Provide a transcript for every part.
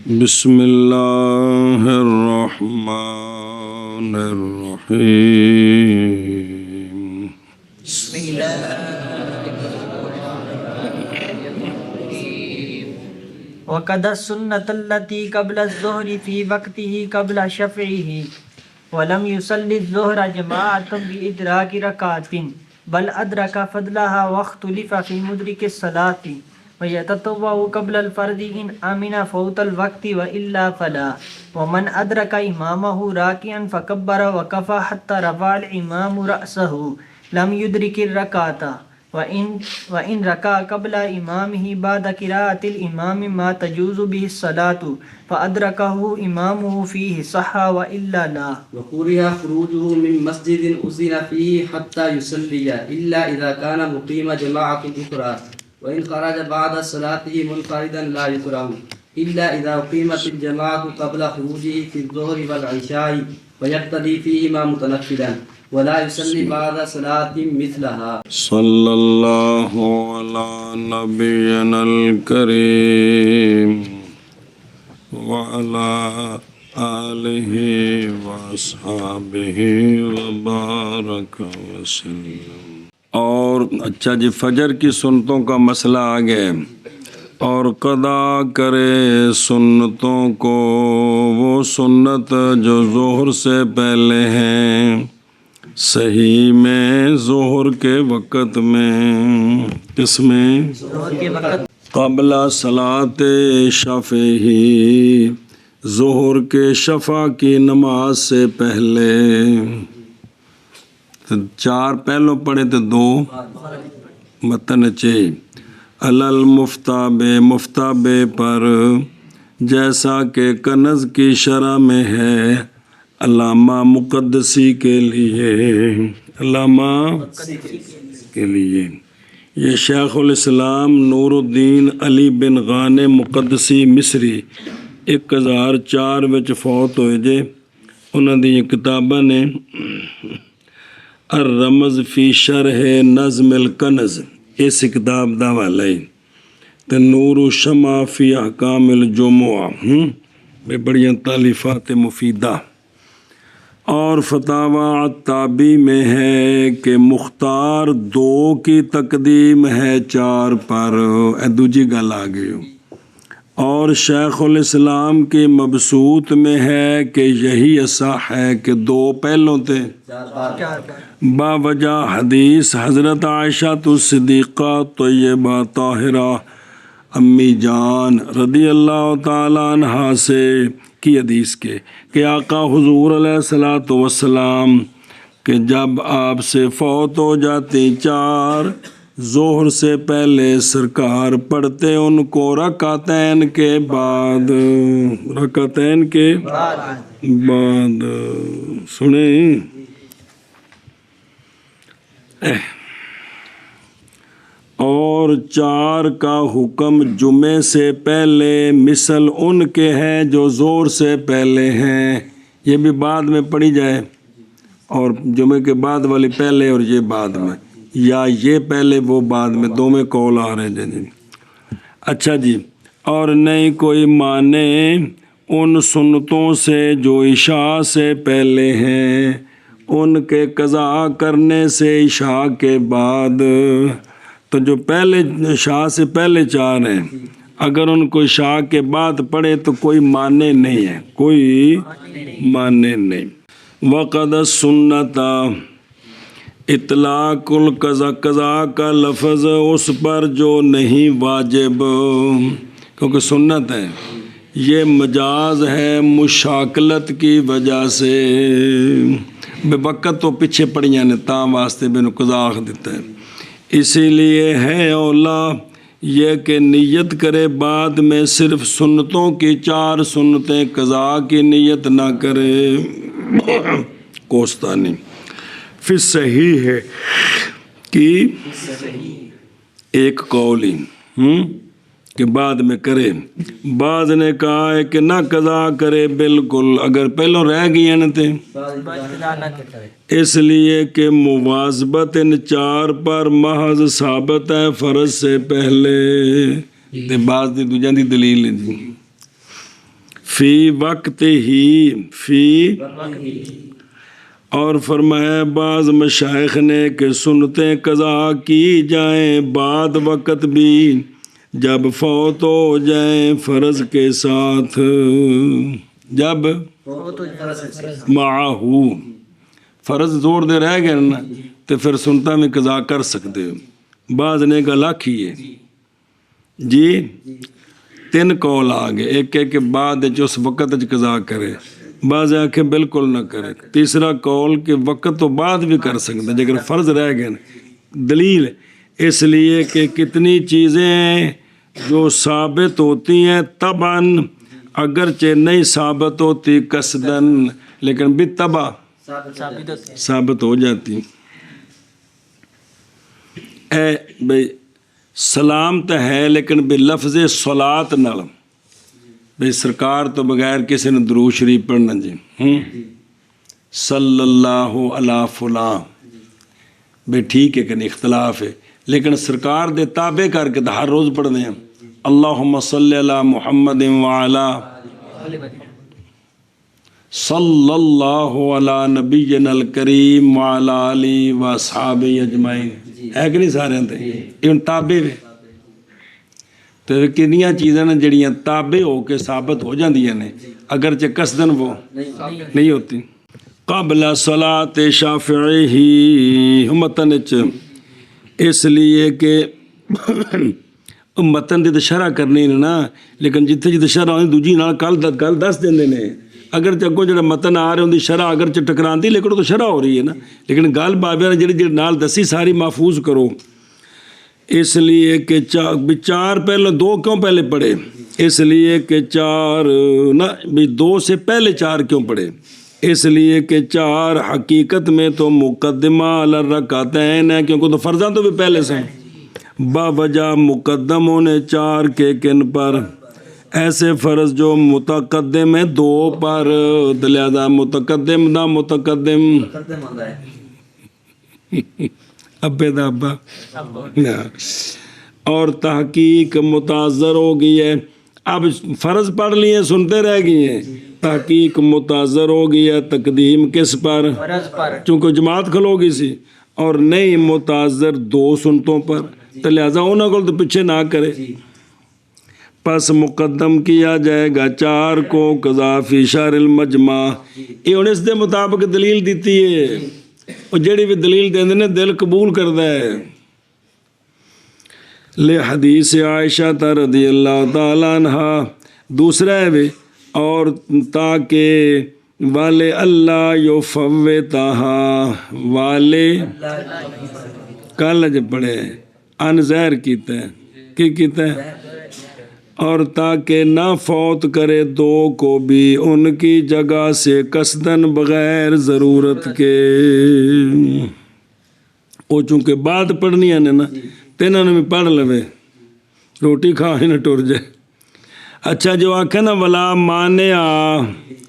بسم اللہ الرحمن الرحیم وقد السنة التي قبل الظهر في وقته قبل شفعه ولم يصلي الظهر جماعة بإدراك ركعات بل أدرك فضلها واختلف في مدرك الصلاة ويتطوع قبل الفرض إن أمن فوت الوقت وإلا فلا ومن أدرك إمامه راكعا فكبر وكفى حتى رفع الإمام رأسه لم يدرك الركعة وإن ركع قبل إمامه بعد قراءة الإمام ما تجوز به الصلاة فأدركه إمامه فيه صح وإلا لا. وكره خروجه من مسجد أذن فيه حتى يصلي إلا إذا كان مقيم جماعة أخرى وإن خرج بعد صلاته منفردا لا يكره إلا إذا أقيمت الجماعة قبل خروجه في الظهر والعشاء ويقتدي فيهما متنفلا ولا يصلي بعد صلاة مثلها. صلی اللہ علی نبینا الکریم وعلی آلہ واصحابہ وبارک وسلم. اور اچھا جی، فجر کی سنتوں کا مسئلہ آگے. اور قضا کرے سنتوں کو وہ سنت جو ظہر سے پہلے ہیں، صحیح میں ظہر کے وقت میں. کس میں؟ ظہر کے وقت. قبل صلاۃ شفع، ظہر کے شفع کی نماز سے پہلے. چار پہلو پڑھے تو دو متن چاہیے. المفتابے، مفتابے پر، جیسا کہ کنز کی شرح میں ہے علامہ مقدسی کے لیے. علامہ کے لیے یہ شیخ الاسلام نور الدین علی بن غانم مقدسی مصری 1004 وچ فوت ہوئے جے. انہاں دی کتاباں نے الرمز فی شرح نظم الکنز، اس کتاب دا حوالہ ہے. تے نور الشمع فی احکام الجمعہ، بڑیاں تالیفات مفیدہ. اور فتاوی عطابی میں ہے کہ مختار 2 کی تقدیم ہے 4 پر. دوجی گل آ گئی. اور شیخ الاسلام کی مبسوط میں ہے کہ یہی اصح ہے کہ 2 پہلوں تھے با وجہ حدیث حضرت عائشہ صدیقہ طیبہ طاہرہ امی جان رضی اللہ تعالیٰ عنہا سے کی حدیث کے کہ آقا حضور علیہ الصلوۃ والسلام کہ جب آپ سے فوت ہو جاتی 4 ظہر سے پہلے سرکار پڑھتے ان کو رکعتین کے بعد. رکعتین کے بعد سنیں. اور 4 کا حکم جمعے سے پہلے مثل ان کے ہیں جو زور سے پہلے ہیں. یہ بھی بعد میں پڑھی جائے، اور جمعے کے بعد والی پہلے اور یہ بعد میں، یا یہ پہلے وہ بعد میں، 2 میں قول آ رہے ہیں جی. اچھا جی. اور نہیں کوئی مانے ان سنتوں سے جو عشاء سے پہلے ہیں، ان کے قضا کرنے سے عشاء کے بعد. تو جو پہلے عشاء سے پہلے 4 ہیں، اگر ان کو عشاء کے بعد پڑھے تو کوئی معنی نہیں ہے، کوئی معنی نہیں. وقد السنت، اطلاق القضا، قضا کا لفظ اس پر جو نہیں واجب، کیونکہ سنت ہے، یہ مجاز ہے مشاکلت کی وجہ سے. بے وقت تو پیچھے پڑیاں نے تاں واسطے بینو قضا آخ دیتا ہے. اسی لیے ہے اولا یہ کہ نیت کرے بعد میں صرف سنتوں کی 4 سنتیں، قضا کی نیت نہ کرے. کوستانی پھر صحیح ہے کہ ایک قول ہی کہ بعد میں کرے. بعض نے کہا ہے کہ نہ قضا کرے بالکل اگر پہلوں رہ گئی ہیں تے، اس لیے کہ مواظبت ان 4 پر محض ثابت ہے فرض سے پہلے. تے بعض دی دوجہ دی دلیل ہے جی. فی وقت ہی فی اور فرمایا بعض مشائخ نے کہ سنتیں قضا کی جائیں بعد وقت بھی جب فوت ہو جائیں فرض کے ساتھ، جب معاہو فرض زور دے رہ گئے نا تو پھر سنتا میں قضا کر سکتے ہو۔ بعض نے کہا لاکھ ہی ہے جی، 3 قول آ گئے، ایک ہے کہ بعد اس وقت قضا کرے، بعض آنکھیں بالکل نہ کرے، تیسرا قول کہ وقت تو بعد بھی کر سکتے ہیں اگر فرض رہ گئے نا۔ دلیل اس لیے کہ کتنی چیزیں ہیں جو ثابت ہوتی ہیں طبعاً اگرچہ نہیں ثابت ہوتی قصداً لیکن بالطبع ثابت ہو جاتی۔ اے بھئی سلام تو ہے لیکن بے لفظ صلات نال، بھئی سرکار تو بغیر کسی نے درود شریف پڑھنا جی، صلی اللہ علی فلاں، بھئی ٹھیک ہے کہ اختلاف ہے لیکن سرکار دے تابع کر کے ہر روز پڑھنے ہیں اللہم صلی علی محمد وعلی صلی اللہ علی نبینا الکریم وعلی آلہ واصحابہ اجمعین، ہے کہ نہیں سارے ہیں یہ تابع ہے۔ تو کنیاں چیزیں نے جڑیاں تابع ہو کے ثابت ہو جاندیاں نے اگرچہ قصدن وہ نہیں ہوتی۔ قبل صلاۃ شافعی متن اس لیے کہ متن دی تو شرح کرنی نا، لیکن جتھے جتھے شرح ہوندی دوجی نال گل دس دیندے نے، اگرچہ اگوں جڑا متن آ رہے ہوندی شرح اگرچہ ٹکراندی لیکن تو شرح ہو رہی ہے نا، لیکن گل بابے نے جڑی نال دسی ساری محفوظ کرو۔ اس لیے کہ 4 پہلے 2 کیوں پہلے پڑھے؟ اس لیے کہ 4 نہ 2 سے پہلے 4 کیوں پڑھے؟ اس لیے کہ 4 حقیقت میں تو مقدمہ علی الرکعتین ہے کیونکہ تو فرضاں تو بھی پہلے سے باوجہ مقدم ہونے 4 کے کن پر؟ ایسے فرض جو متقدم ہے 2 پر، لہذا متقدم دا متقدم ابے دا ابا، اور تحقیق متاثر ہو گئی ہے۔ اب فرض پڑھ لیے سنتے رہ گئی ہیں، تحقیق متاثر ہو گئی ہے تقدیم کس پر؟ چونکہ جماعت کھلو گئی سی، اور نہیں متاثر 2 سنتوں پر، تو لہٰذا انہوں کو تو پیچھے نہ کرے، پس مقدم کیا جائے گا 4 کو قضا فی شہر المجمع۔ یہ انہیں اس دے مطابق دلیل دیتی ہے، اور جڑی بھی دلیل دیندے نے دل قبول کرتا ہے۔ لے حدیث عائشہ رضی اللہ تعالیٰ عنہ دوسرا ہے بھی، اور تاکہ والے اللہ یفوتہا، والے کل جب پڑھے ان زہر کیتا ہے، کی کیتا ہے؟ اور تاکہ نہ فوت کرے 2 کو بھی ان کی جگہ سے قصداً بغیر ضرورت کے۔ وہ چونکہ بعد پڑھنی ہے نا تینوں نے بھی پڑھ لوے، روٹی کھا ہی نہ ٹر جائے۔ اچھا جو آکھے نا ولا مانع،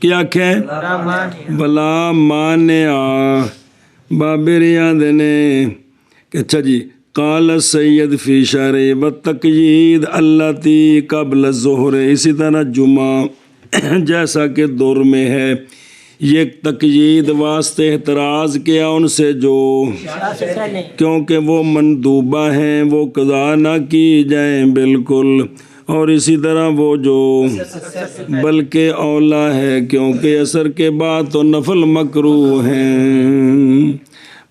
کیا آکھے؟ ولا مانع، بابر یاد نے کہ اچھا جی قال سید فی شرع والتقیید التی قبل الظہر، اسی طرح جمعہ جیسا کہ دور میں ہے، یہ تقیید واسطے اعتراض کیا ان سے جو کیونکہ وہ مندوبہ ہیں وہ قضا نہ کی جائیں بالکل، اور اسی طرح وہ جو بلکہ اولا ہے کیونکہ اثر کے بعد تو نفل مکروہ ہیں۔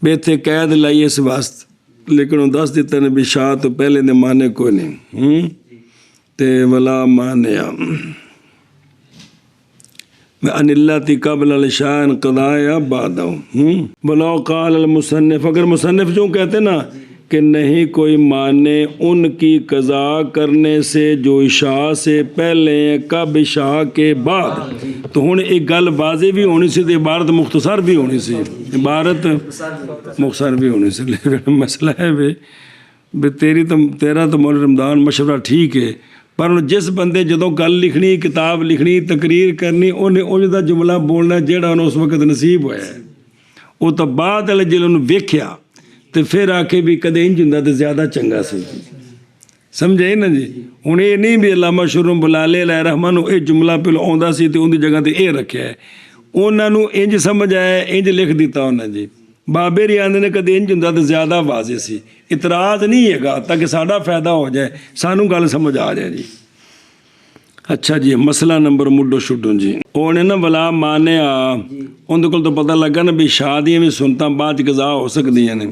بے تھے قید لائی اس واسطے، لیکن وہ دس دیتا نے بھی شاہ تو پہلے نے مانے کوئی نہیں، تے ولا مانع ان اللہ قبل الشاء قضاء بعدہ ولو قال المصنف، اگر مصنف جو کہتے نا کہ نہیں کوئی مانے ان کی قضا کرنے سے جو عشاء سے پہلے ہیں، کب عشاء کے بعد، تو ہن ایک گل واضح بھی ہونی سی، عبارت مختصر بھی ہونی سی، عبارت مختصر بھی ہونی سی، لیکن مسئلہ ہے بھی تیرا تو مولانا رمضان مشورہ ٹھیک ہے، پر جس بندے جدوں گل لکھنی، کتاب لکھنی، تقریر کرنی، انہیں انہیں دا جملہ بولنا جہاں انہوں اس وقت نصیب ہوا ہے، وہ تو بعد والے جنہوں نے ویکھیا تو پھر آ کے بھی کدے انج ہوندا تے زیادہ چنگا سی، ਸਮਝੇ ਨਾ ਜੀ। ਹੁਣ ਇਹ ਨਹੀਂ ਵੀ ਅਲਾਮਾ ਸ਼ੁਰੂ ਬੁਲਾਲੇ ਲੈ ਰਹਿਮਾਨ ਨੂੰ ਇਹ ਜੁਮਲਾ ਪਹਿਲਾਂ ਆਉਂਦਾ ਸੀ ਤੇ ਉਹਦੀ ਜਗ੍ਹਾ ਤੇ ਇਹ ਰੱਖਿਆ ਹੈ। ਉਹਨਾਂ ਨੂੰ ਇੰਜ ਸਮਝ ਆਇਆ, ਇੰਜ ਲਿਖ ਦਿੱਤਾ ਉਹਨਾਂ ਜੀ। ਬਾਬੇ ਰਿਆਂਦੇ ਨੇ ਕਦੇ ਇੰਜ ਹੁੰਦਾ ਤਾਂ ਜ਼ਿਆਦਾ ਵਾਜ਼ਿਹ ਸੀ। ਇਤਰਾਜ਼ ਨਹੀਂ ਹੈਗਾ ਤਾਂ ਕਿ ਸਾਡਾ ਫਾਇਦਾ ਹੋ ਜਾਏ, ਸਾਨੂੰ ਗੱਲ ਸਮਝ ਆ ਜਾਏ ਜੀ। ਅੱਛਾ ਜੀ, ਮਸਲਾ ਨੰਬਰ ਮੁੱਢੋਂ ਛੁੱਟੋ ਜੀ। ਉਹਨੇ ਨਾ ਵਲਾ ਮਾਨਿਆ, ਉਹਦੇ ਕੋਲ ਤਾਂ ਪਤਾ ਲੱਗਾ ਨਾ ਵੀ ਸ਼ਾਦੀਆਂ ਵੀ ਸੁਨਤਾਂ ਬਾਅਦ 'ਚ ਕਜ਼ਾ ਹੋ ਸਕਦੀਆਂ ਨੇ,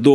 2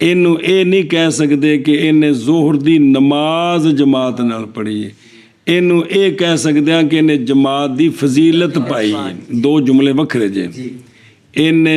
ਇਹਨੂੰ ਇਹ ਨਹੀਂ ਕਹਿ ਸਕਦੇ ਕਿ ਇਹਨੇ ਜ਼ੋਹਰ ਦੀ ਨਮਾਜ਼ ਜਮਾਤ ਨਾਲ ਪੜ੍ਹੀ ਹੈ। ਇਹਨੂੰ ਇਹ ਕਹਿ ਸਕਦੇ ਹਾਂ ਕਿ ਇਹਨੇ ਜਮਾਤ ਦੀ ਫਜ਼ੀਲਤ ਪਾਈ ਹੈ। ਦੋ ਜੁਮਲੇ ਵੱਖਰੇ ਜੇ। ਇਹਨੇ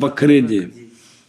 ਵੱਖਰੇ ਜੇ।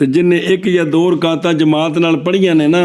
ਤੇ ਜਿੰਨੇ 1 ਜਾਂ 2 ਰਕਾਤਾਂ ਜਮਾਤ ਨਾਲ ਪੜ੍ਹੀਆਂ ਨੇ ਨਾ,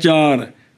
4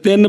3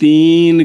3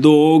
2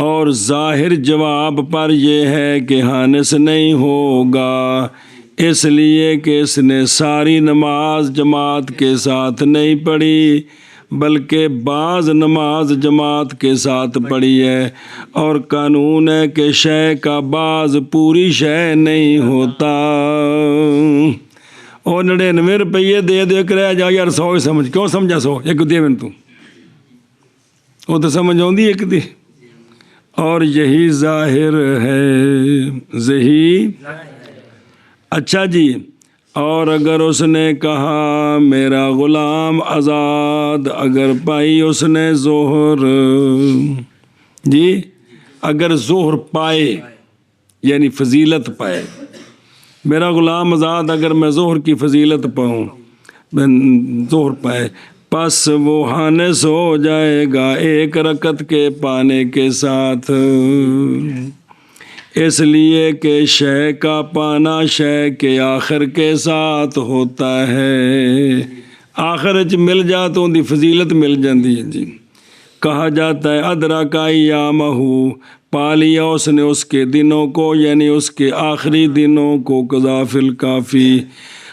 اور ظاہر جواب پر یہ ہے کہ حانس نہیں ہوگا، اس لیے کہ اس نے ساری نماز جماعت کے ساتھ نہیں پڑھی بلکہ بعض نماز جماعت کے ساتھ پڑھی ہے، اور قانون ہے کہ شے کا بعض پوری شے نہیں ہوتا۔ اور 99 روپیے دے دے کر رہ جا یار 100 ہی سمجھ، کیوں سمجھا 100 ایک دے میں تو وہ تو سمجھ آؤں ایک دی، اور یہی ظاہر ہے یہی۔ اچھا جی، اور اگر اس نے کہا میرا غلام آزاد، اگر پائی اس نے ظہر، جی اگر ظہر پائے یعنی فضیلت پائے، میرا غلام آزاد اگر میں ظہر کی فضیلت پاؤں، ظہر پائے، پس وہ حانس ہو جائے گا ایک رکعت کے پانے کے ساتھ، اس لیے کہ شے کا پانا شے کے آخر کے ساتھ ہوتا ہے، آخر چ مل جا تو ان دی فضیلت مل جاندی ہے جی۔ کہا جاتا ہے ادرک ایامہ، پا لیا اس نے اس کے دنوں کو، یعنی اس کے آخری دنوں کو، قضا فی الکافی۔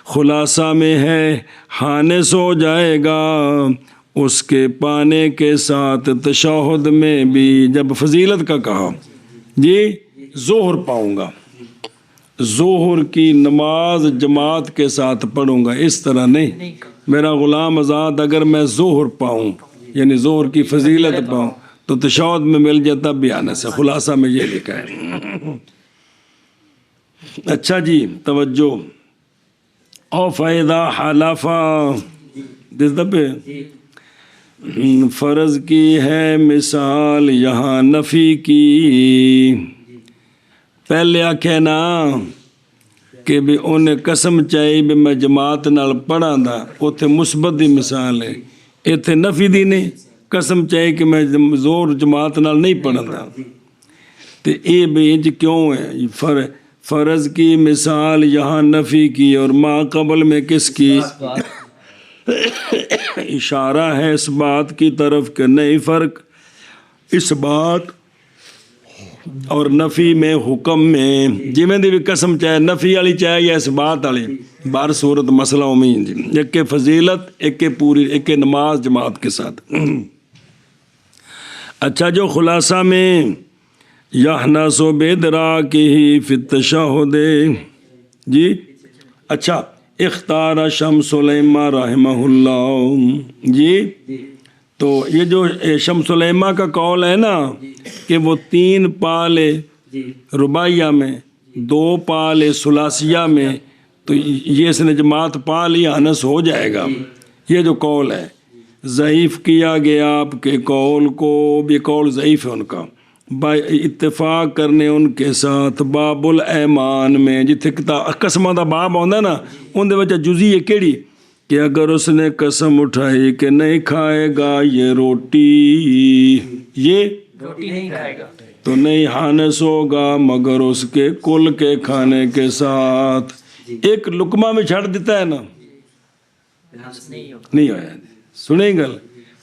خلاصہ میں ہے حانس ہو جائے گا اس کے پانے کے ساتھ تشہد میں بھی، جب فضیلت کا کہا جی ظہر پاؤں گا، ظہر کی نماز جماعت کے ساتھ پڑھوں گا، اس طرح نہیں میرا غلام آزاد اگر میں ظہر پاؤں یعنی ظہر کی فضیلت پاؤں تو تشہد میں مل جاتا بیان سے، خلاصہ میں یہ لکھا ہے۔ اچھا جی توجہ، او فائدہ حلفا دس دبے فرض کی ہے مثال یہاں نفی کی، پہلے آکھے نا کہ بھی انہیں قسم چاہی بھی میں جماعت نال پڑھاں دا، اتھے مثبت دی مثال ہے، اتھے نفی دی نہیں، قسم چاہی کہ میں زور جماعت نال نہیں پڑھاں دا، تو اے بھی انج کیوں ہے؟ فرض کی مثال یہاں نفی کی، اور ما قبل میں کس کی اشارہ ہے اس بات کی طرف کہ نہیں فرق اس بات اور نفی میں حکم میں، جی میں دی بھی قسم چاہے نفی والی چاہے یا اس بات والی، بار صورت مسئلہ امین جی، ایک کے فضیلت ایک کے پوری، ایک کے نماز جماعت کے ساتھ۔ اچھا جو خلاصہ میں یحنس بدراکہ فی التشہد، جی اچھا اختار شمس سلیمہ رحمہ اللہ، جی تو یہ جو شمس سلیمہ کا قول ہے نا کہ وہ 3 پالے رباعیہ میں 2 پالے ثلاثیہ میں، تو یہ اس نے جماعت پا لی حانس ہو جائے گا، یہ جو قول ہے ضعیف کیا گیا آپ کے قول کو، بھی قول ضعیف ہے ان کا، اتفاق کرنے ان کے ساتھ باب الایمان میں، جتھے قسمہ دا باب آندا نا ان دے وچ جزئی ہے کیڑی کہ اگر اس نے قسم اٹھائی کہ نہیں کھائے گا یہ روٹی نہیں کھائے گا تو نہیں حانس ہوگا مگر اس کے کل کے کھانے کے ساتھ، ایک لقمہ میں چھڑ دیتا ہے نا نہیں ہویا، سنیں گل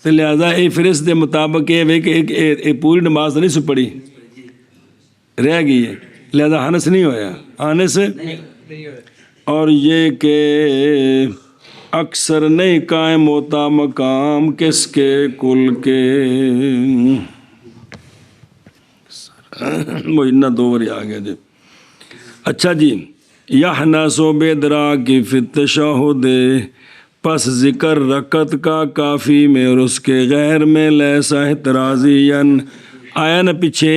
تو لہذا اے پھر اس دے مطابق یہ کہ پوری نماز نہیں سو پڑھی رہ گئی ہے، لہذا حانس نہیں ہویا، حانس اور یہ کہ اکثر نہیں قائم ہوتا مقام کس کے کل کے، وہ اتنا 2 باری آ گیا جی۔ اچھا جی یحنس بدراک فی التشہد، پس ذکر رکعت کا کافی میں اور اس کے غیر میں لیسا احترازین، آیا نا پیچھے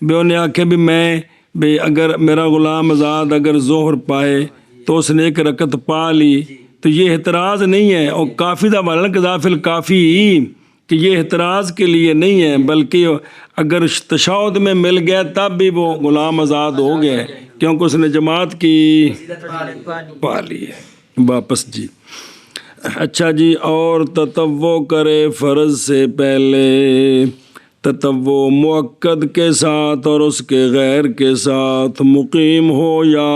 بے انہیں آکھے بھی میں بھی اگر میرا غلام آزاد اگر ظہر پائے تو اس نے 1 رکعت پا لی تو یہ احتراز نہیں ہے، اور کافی دا والا قضا فی الکافی کہ یہ احتراز کے لیے نہیں ہے، بلکہ اگر تشہد میں مل گیا تب بھی وہ غلام آزاد ہو گئے کیونکہ اس نے جماعت کی پا لی ہے واپس جی۔ اچھا جی اور تطوع کرے فرض سے پہلے، تطوع مؤکد کے ساتھ اور اس کے غیر کے ساتھ، مقیم ہو یا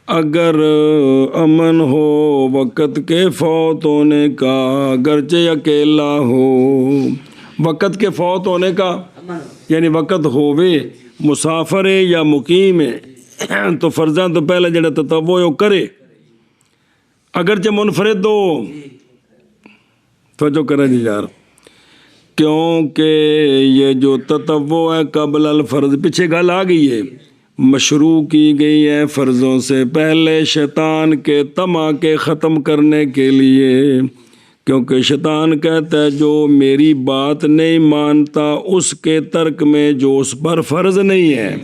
اگر امن ہو وقت کے فوت ہونے کا، اگرچہ اکیلا ہو، وقت کے فوت ہونے کا یعنی وقت ہووے مسافر ہے یا مقیم ہے تو فرضاں تو پہلے جڑا تطوع ہے وہ کرے، اگرچہ منفرد ہو۔ توجہ کریں جی یار، کیونکہ یہ جو تطوع ہے قبل الفرض، پیچھے گل آ گئی ہے، مشروع کی گئی ہے فرضوں سے پہلے شیطان کے طمع کے ختم کرنے کے لیے، کیونکہ شیطان کہتا ہے جو میری بات نہیں مانتا اس کے ترک میں جو اس پر فرض نہیں ہے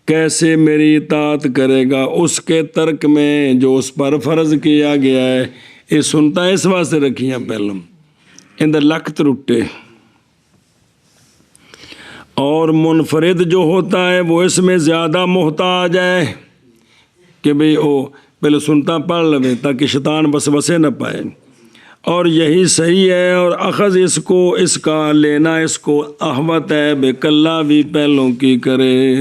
کیسے میری اطاعت کرے گا، اس کے ترک میں جو اس پر فرض کیا گیا ہے۔ یہ سنتا اس واسطے رکھیاں پہلے اندر لک ترٹے، اور منفرد جو ہوتا ہے وہ اس میں زیادہ محتاج ہے کہ بھئی او پہلے سنتا پڑھ لے تاکہ شیطان وسوسے نہ پائے، اور یہی صحیح ہے، اور اخذ اس کا لینا اس کو احوت ہے بے کلا بھی پہلوں کی کرے،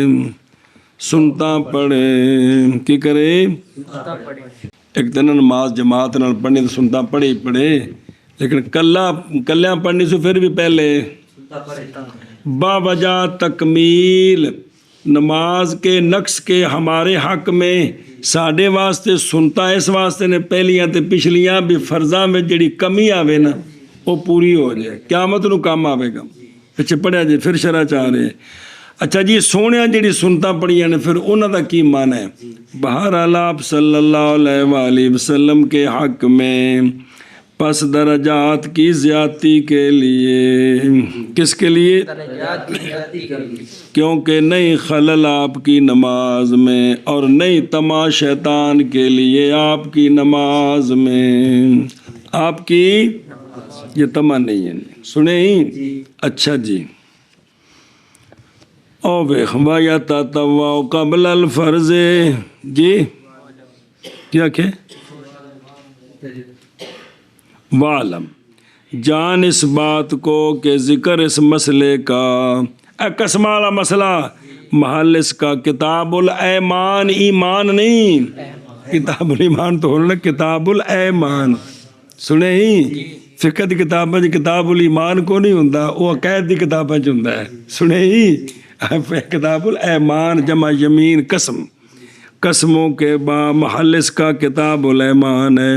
سنتا پڑھے کی کرے۔ ایک دن نماز جماعت نال پڑھنی تو سنتا پڑھے ہی پڑھے، لیکن کلیاں پڑھنی سے پھر بھی پہلے با وجہ تکمیل نماز کے نقص کے ہمارے حق میں ساڈے واسطے سنتا اس واسطے نے پہلیاں تے پچھلیاں بھی فرضاں میں جڑی کمی آوے نا وہ پوری ہو جائے، قیامت نو کام آوے گا۔ پیچھے پڑھیا جی پھر شرح چاہ رہے ہیں۔ اچھا جی سونے جڑی سنتا پڑھیاں نے پھر انہاں دا کی معنی ہے؟ بہرحال آپ صلی اللہ علیہ وآلہ وسلم کے حق میں پس درجات کی زیادتی کے لیے، کس کے لیے؟ کیونکہ نہیں خلل آپ کی نماز میں اور نہیں طمع شیطان کے لیے آپ کی نماز میں، آپ کی یہ طمع نہیں ہے، سنیں ہی؟ اچھا جی، او وَيَتَطَوَّعُ قبل الفرض، جی کیا کہ وعلم، جان اس بات کو کہ ذکر اس مسئلے کا، قسم والا مسئلہ محل اس کا کتاب الایمان، ایمان نہیں، کتاب الایمان تو ہونا کتاب الایمان، سنے ہی؟ فقہ دی کتابیں کتاب الایمان کو نہیں ہوندا، وہ عقائد دی کتابیں ہوندا ہے، سنے ہی؟ کتاب الایمان جمع یمین قسم، قسموں کے با محل اس کا کتاب الایمان ہے۔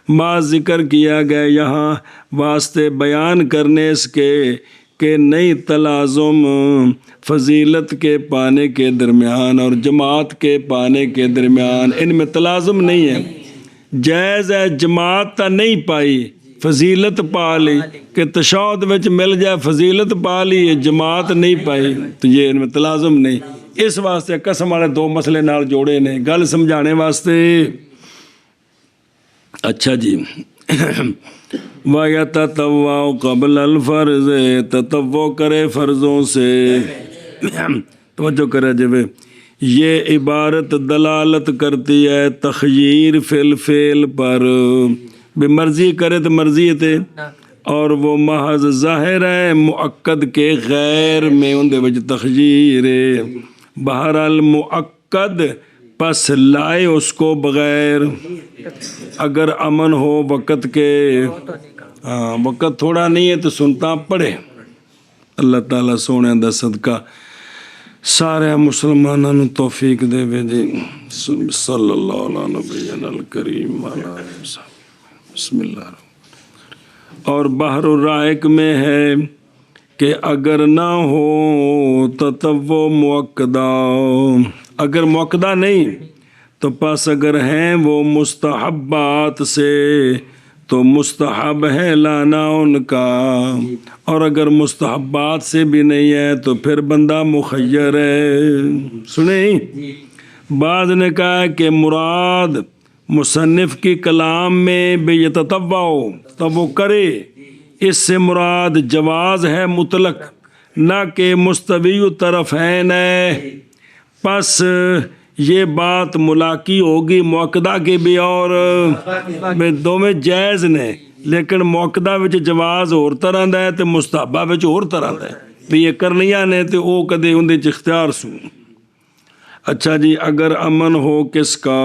ما ذکر کیا گیا یہاں واسطے بیان کرنے اس کے کہ نئی تلازم فضیلت کے پانے کے درمیان اور جماعت کے پانے کے درمیان، ان میں تلازم نہیں ہے، جائز ہے جماعت تا نہیں پائی فضیلت پا لی، کہ تشہد وچ مل جائے فضیلت پا لی جماعت نہیں پائی تو یہ ان میں تلازم نہیں، اس واسطے قسم والے دو مسئلے نال جوڑے نے گل سمجھانے واسطے۔ اچھا جی، وَيَتَطَوَّعُ قبل الفرض، تطوع کرے فرضوں سے، توجہ کرے جب یہ عبارت دلالت کرتی ہے تخییر فی الفعل پر، بے مرضی کرے تو مرضی تے، اور وہ محض ظاہر ہے مؤکد کے غیر میں ان دے وجہ تخییر ہے، بہرحال مؤکد پس لائے اس کو بغیر، اگر امن ہو وقت کے، وقت تھوڑا نہیں ہے تو سنتا پڑھے۔ اللہ تعالیٰ سونے دا صدقہ سارے مسلمانوں نو توفیق دے وے جی، صلی اللہ علیہ نبینا الکریم وعلیہ آلہ وصحبہ، بسم اللہ۔ اور بحر الرائق میں ہے کہ اگر نہ ہو تطوع موقدہ، اگر موقدہ نہیں تو پس اگر ہیں وہ مستحبات سے تو مستحب ہے لانا ان کا، اور اگر مستحبات سے بھی نہیں ہے تو پھر بندہ مخیر ہے۔ سنیں بعض نے کہا ہے کہ مراد مصنف کی کلام میں بے یتطوع تب وہ کرے، اس سے مراد جواز ہے مطلق، نہ کہ مستوی طرفین ہے، پس یہ بات ملاقی ہوگی موقدہ کے بھی اور دو میں جائز نے، لیکن موقدہ وچ جواز اور طرح دا ہے تے مستحبہ وچ اور طرح دا ہے، بھی یہ کرنیاں نے تے او کدے اندے چ اختیار سو۔ اچھا جی، اگر امن ہو کس کا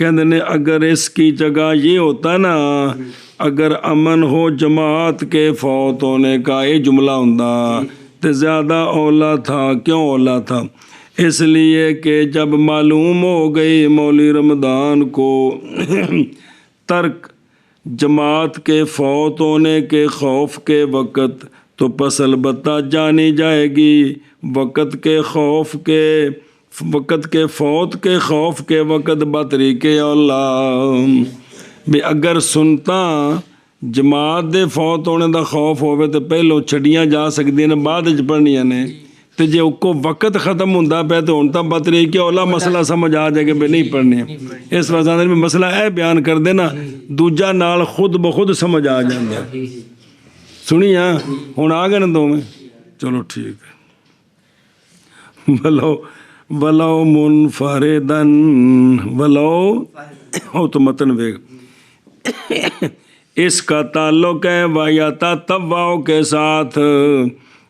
کہندے نے اگر اس کی جگہ یہ ہوتا نا، اگر امن ہو جماعت کے فوت ہونے کا، یہ جملہ ہوندا تو زیادہ اولا تھا۔ کیوں اولا تھا؟ اس لیے کہ جب معلوم ہو گئی مولوی رمضان کو ترک جماعت کے فوت ہونے کے خوف کے وقت، تو پس البتہ جانی جائے گی وقت کے خوف کے، وقت کے فوت کے خوف کے وقت بطریق اولا بھی اگر سنتا جماعت دے فوت ہونے دا خوف ہوئے تو پہلو چھڑیاں جا سکدیاں نے، بعد وچ پڑھنیاں نے، تو جے کو وقت ختم ہوندا پیا تو ہن تاں بطریق اولا مسئلہ سمجھ آ جائے کہ بھی نہیں پڑھنے۔ اس وجہ میں مسئلہ اے بیان کر دینا، دوجا نال خود بخود سمجھ آ جاندا۔ سنی ہاں ہن آ گئے نا دو میں، چلو ٹھیک ہے۔ ولو منفردن، ولو ہو تو متن ویگ، اس کا تعلق ہے وایاتا تواؤ کے ساتھ،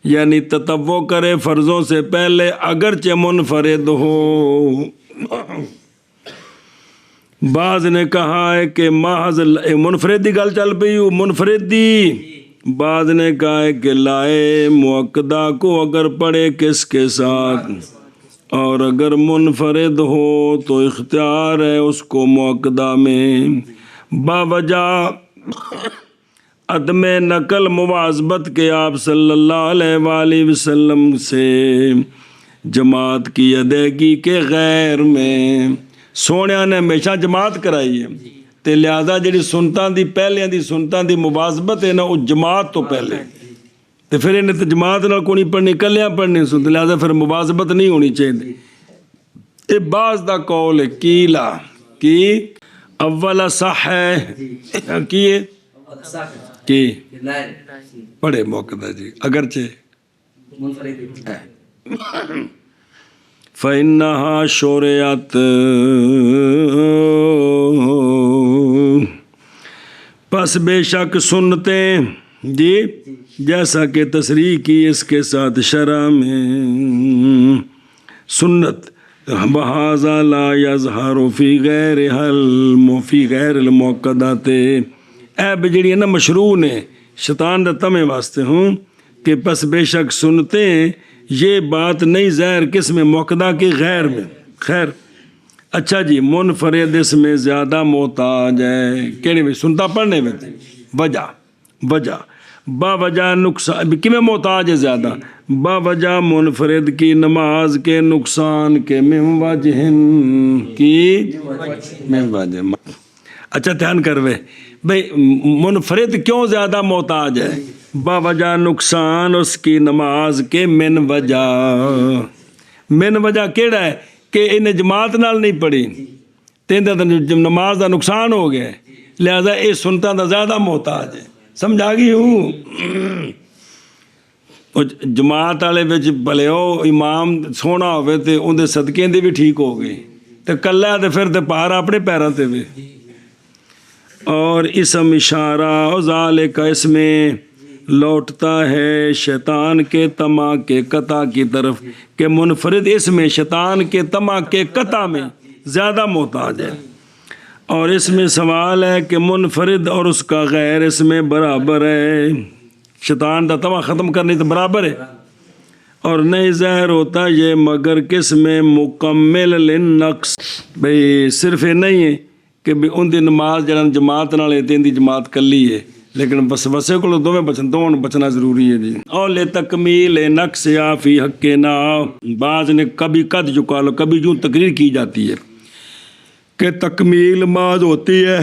یعنی تتوع کرے فرضوں سے پہلے اگرچہ منفرد ہو۔ بعض نے کہا ہے کہ محض منفرد کی گل چل پئی، منفردی۔ بعض نے کہا ہے کہ لائے مؤکدہ کو اگر پڑھے کس کے ساتھ، اور اگر منفرد ہو تو اختیار ہے اس کو مؤکدہ میں، باوجہ عدم نقل مواظبت کے آپ صلی اللہ علیہ وآلہ وسلم سے جماعت کی ادائیگی کے غیر میں۔ سونیا نے ہمیشہ جماعت کرائی ہے، تے لہذا جڑی سنتاں دی پہلیاں دی سنتاں دی مواظبت ہے نا، وہ جماعت تو پہلے، تے پھر انہیں تو جماعت نال کو نہیں پڑھنی، کلیاں پڑھنی سنت، لہذا پھر مواظبت نہیں ہونی چاہیے۔ یہ بعض دا قول ہے کیلا کی اول صح ہے کی ہے کی پڑھے موقع جی اگرچہ فَإِنَّهَا شُرِعَتْ، پس بے شک سنتیں جی جیسا کہ تصریح کی اس کے ساتھ شرع میں سنت بہذا لا یظہر فی غیر الموقدات، ایب جڑی ہے نا مشروع نے شیطان دا تمے واسطے ہوں کہ پس بے شک سنتیں یہ بات نہیں ظاہر کس میں، موقدہ کے غیر میں۔ خیر اچھا جی، منفرد اس میں زیادہ محتاج ہے، کہنے میں سنتا پڑھنے میں وجہ با وجہ نقصان کی میں محتاج ہے زیادہ، با وجہ منفرد کی نماز کے نقصان کے من وجہ کی من وجہ۔ اچھا دھیان کروے بھئی منفرد کیوں زیادہ محتاج ہے؟ با وجہ نقصان اس کی نماز کے من وجہ کیڑا ہے کہ انہیں جماعت نال نہیں پڑھی تین نماز دا نقصان ہو گیا، لہذا یہ سنتا دا زیادہ محتاج ہے۔ سمجھا گئی ہوں؟ جماعت والے وچ بھلے ہو امام سونا ہوئے تے ان دے صدقے دے بھی ٹھیک ہو گئے، تے کلا تے پھر تے پار اپنے پیراں تے بھی۔ اور اسم اشارہ ذالک اس میں لوٹتا ہے شیطان کے طمع کے قطع کی طرف، کہ منفرد اس میں شیطان کے طمع کے قطع میں زیادہ محتاج ہے۔ اور اس میں سوال ہے کہ منفرد اور اس کا غیر اس میں برابر ہے، شیطان دا طمع ختم کرنے تو برابر ہے، اور نہیں ظاہر ہوتا یہ مگر کس میں مکمل للنقص، بھئی صرف یہ نہیں ہے کہ بھی ان دی نماز جڑا جماعت نال ہے تین دی جماعت کلی ہے، لیکن بس وسے کو دونوں بچنا ضروری ہے جی۔ اور لے تکمیل نقص یا فی حق نا، بعض نے کبھی قد چکا لو، کبھی یوں تقریر کی جاتی ہے کہ تکمیل بعض ہوتی ہے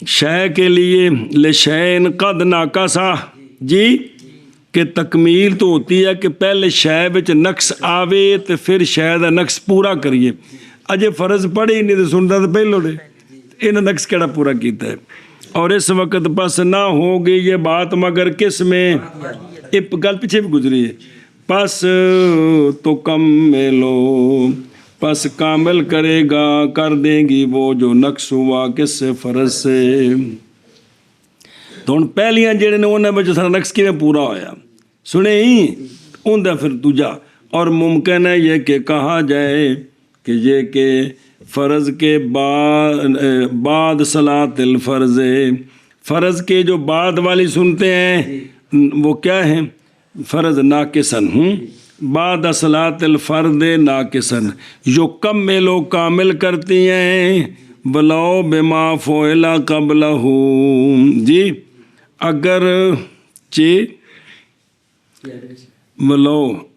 شے کے لیے لشین قد ناقصا جی، کہ تکمیل تو ہوتی ہے کہ پہلے شے وچ نقص آوے تو پھر شے دا نقص پورا کریے۔ اجے فرض پڑھی نہیں تو سنتا تو پہلو نے انہیں نقص کیڑا پورا کیتا ہے۔ اور اس وقت پس نہ ہوگی یہ بات مگر کس میں، ایک گل پیچھے بھی گزری ہے، پس تو کملو، پس کامل کرے گا کر دیں گی وہ جو نقص ہوا کس سے فرض سے۔ تو ان پہلیاں جڑے نے انہیں بچے سارا نقص کیوں پورا ہویا سنے ہی ان دا پھر دوجا۔ اور ممکن ہے یہ کہ کہا جائے کہ یہ کہ فرض کے بعد صلاۃ الفرض، فرض کے جو بعد والی سنتے ہیں وہ کیا ہیں؟ فرض ناقصن، بعد صلاۃ الفرد ناقصن، جو کمل و کامل کرتی ہیں، ولو بما فعل قبلہ، جی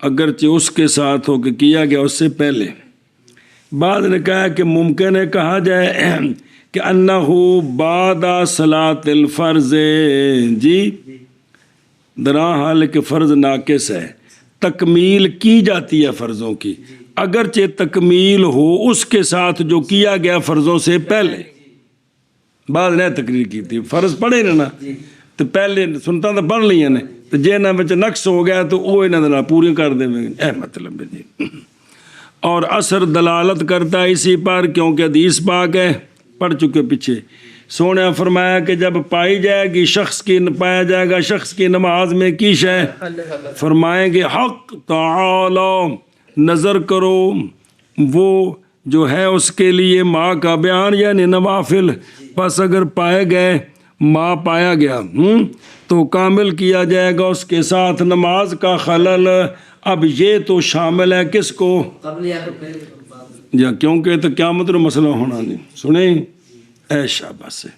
اگرچہ اس کے ساتھ ہو کہ کیا گیا اس سے پہلے۔ بعد نے کہا کہ ممکن ہے کہا جائے کہ انہو بعد صلاۃ الفرض، جی درا حال کہ فرض ناقص ہے، تکمیل کی جاتی ہے فرضوں کی، اگرچہ تکمیل ہو اس کے ساتھ جو کیا گیا فرضوں سے پہلے۔ بعد نے تقریر کی تھی فرض پڑھے نا تو پہلے سنتا تو پڑھ لی نے، تو جے نہ بچ نقص ہو گیا تو وہ انہوں پوری کر دیں گے، اے مطلب ہے جی۔ اور اثر دلالت کرتا ہے اسی پر، کیونکہ حدیث پاک ہے پڑھ چکے پیچھے، سونے فرمایا کہ جب پائی جائے گی پایا جائے گا شخص کی نماز میں کی شے، فرمائیں گے حق تعالی، نظر کرو وہ جو ہے اس کے لیے ماں کا بیان یعنی نوافل، پس اگر پائے گئے ماں پایا گیا تو کامل کیا جائے گا اس کے ساتھ نماز کا خلل۔ اب یہ تو شامل ہے کس کو؟ یا کیونکہ تو قیامت میں مسئلہ ہونا نہیں، سنیں اے شاباش ہے۔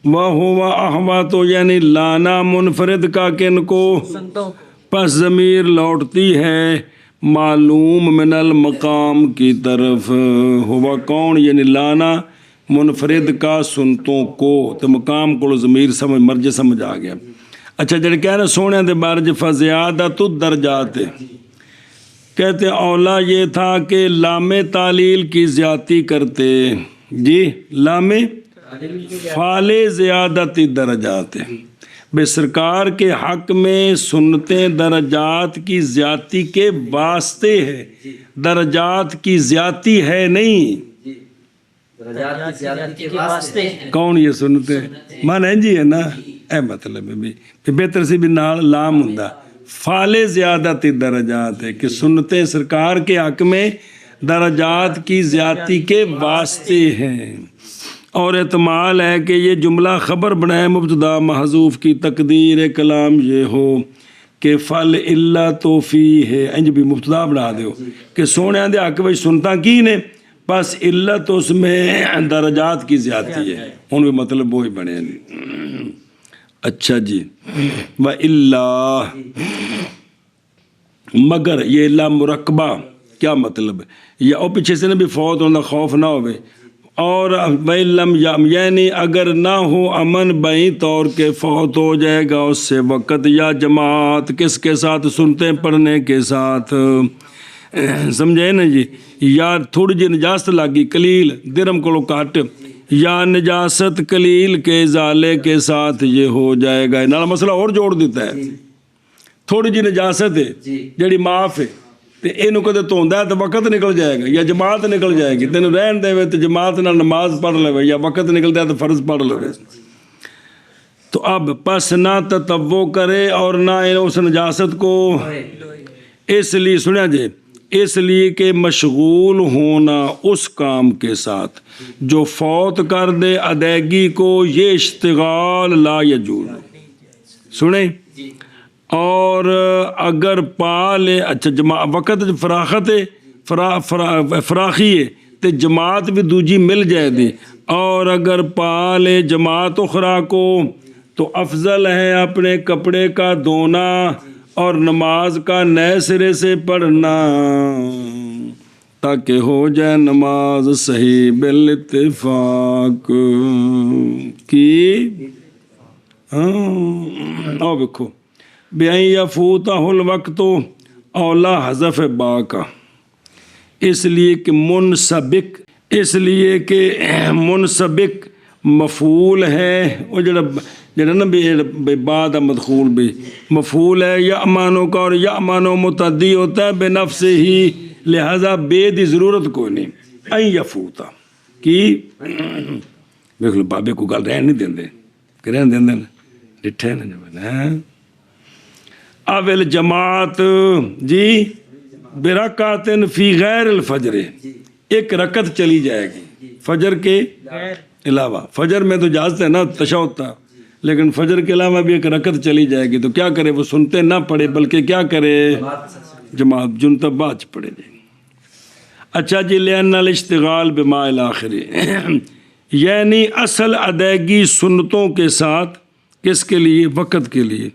وَهُوَ أَحْوَطُ یعنی لانا منفرد کا کن کو؟ پس ضمیر لوٹتی ہے معلوم من المقام کی طرف، ہوا کون یعنی لانا منفرد کا سنتوں کو، تو مقام کو ضمیر سمجھ مرج سمجھ آ گیا۔ اچھا جڑے کہہ رہے سونے دے بارے فزیادۃ الدرجات، کہتے اولا یہ تھا کہ لام تعلیل کی زیادتی کرتے، جی لام فعل زیادت درجات، بے سرکار کے حق میں سنتے درجات کی زیادتی کے واسطے ہے، درجات کی زیادتی ہے نہیں، کون یہ سنتے من ہے جی ہے نا، اے مطلب ہے بھی بہتر سے بھی نال لام ہوں فعل زیادت درجات ہے کہ سنتے سرکار کے حق میں درجات کی زیادتی کے واسطے ہیں۔ اور احتمال ہے کہ یہ جملہ خبر بنائے مبتدا محذوف کی تقدیر کلام یہ ہو کہ فل اللہ توفی ہے، انج بھی مبتدا بنا دیو کہ سونے دے حق میں سنتا کی نے، بس علت اس میں درجات کی زیادتی ہے، ان بھی مطلب وہی بنے نہیں۔ اچھا جی وَإِلَّا مگر، یہ اللہ مرکبہ کیا مطلب ہے؟ یا او پیچھے سے نہ بھی فوت ہونا خوف نہ ہوئے، اور وَإِلَّمْ یعنی اگر نہ ہو امن بئی طور کے فوت ہو جائے گا اس سے وقت یا جماعت، کس کے ساتھ؟ سنتے پڑھنے کے ساتھ، سمجھے نا جی، یا تھوڑی جی نجاست لگی قلیل درم کو کٹ، یا نجاست قلیل کے ازالے کے ساتھ یہ ہو جائے گا، نالا مسئلہ اور جوڑ دیتا ہے، تھوڑی جی نجاست ہے جڑی معاف ہے تو اینو کدے دھوندا ہے تو وقت نکل جائے گا یا جماعت نکل جائے گی، تینوں رہن دے تو جماعت نہ نماز پڑھ لے یا وقت نکلتا ہے تو فرض پڑھ لے۔ تو اب پس نہ تتبع کرے اور نہ اس نجاست کو، اس لیے سنیا جائے، اس لیے کہ مشغول ہونا اس کام کے ساتھ جو فوت کر دے ادائیگی کو، یہ اشتغال لا یجوز، سنیں، اور اگر پا لے، اچھا وقت فراخت ہے فراخی ہے تو جماعت بھی دوجی مل جائے دی، اور اگر پا لے جماعت اخرى کو تو افضل ہے اپنے کپڑے کا دھونا اور نماز کا نئے سرے سے پڑھنا تاکہ ہو جائے نماز صحیح بالاتفاق کی۔ او دیکھو بِأَن يَفُوتَهُ الْوَقْتُ اولا حذف با کا، اس لیے کہ منسبق مفعول ہے، وہ جڑا نا بے بعد مدخول بھی مفعول ہے، یأمنو کا، اور یأمنو متعدی ہوتا ہے بے نفس ہی، لہذا بے دی ضرورت کوئی نہیں۔ ان یفوتا کی دیکھ لو بابے کو گل رہن نہیں دیندے کہ رہن دیندے ڈٹھے نا جو اول جماعت جی برکعتن فی غیر الفجر، ایک رکعت چلی جائے گی فجر کے علاوہ. فجر میں تو اجازت ہے نا تشہد تھا، لیکن فجر کے علاوہ بھی ایک رکعت چلی جائے گی تو کیا کرے؟ وہ سنتے نہ پڑھے بلکہ کیا کرے؟ جماعت جن تب بعد پڑھے جائے. اچھا جی، لأن الاشتغال بما الآخری یعنی اصل ادائیگی سنتوں کے ساتھ کس کے لیے؟ وقت کے لیے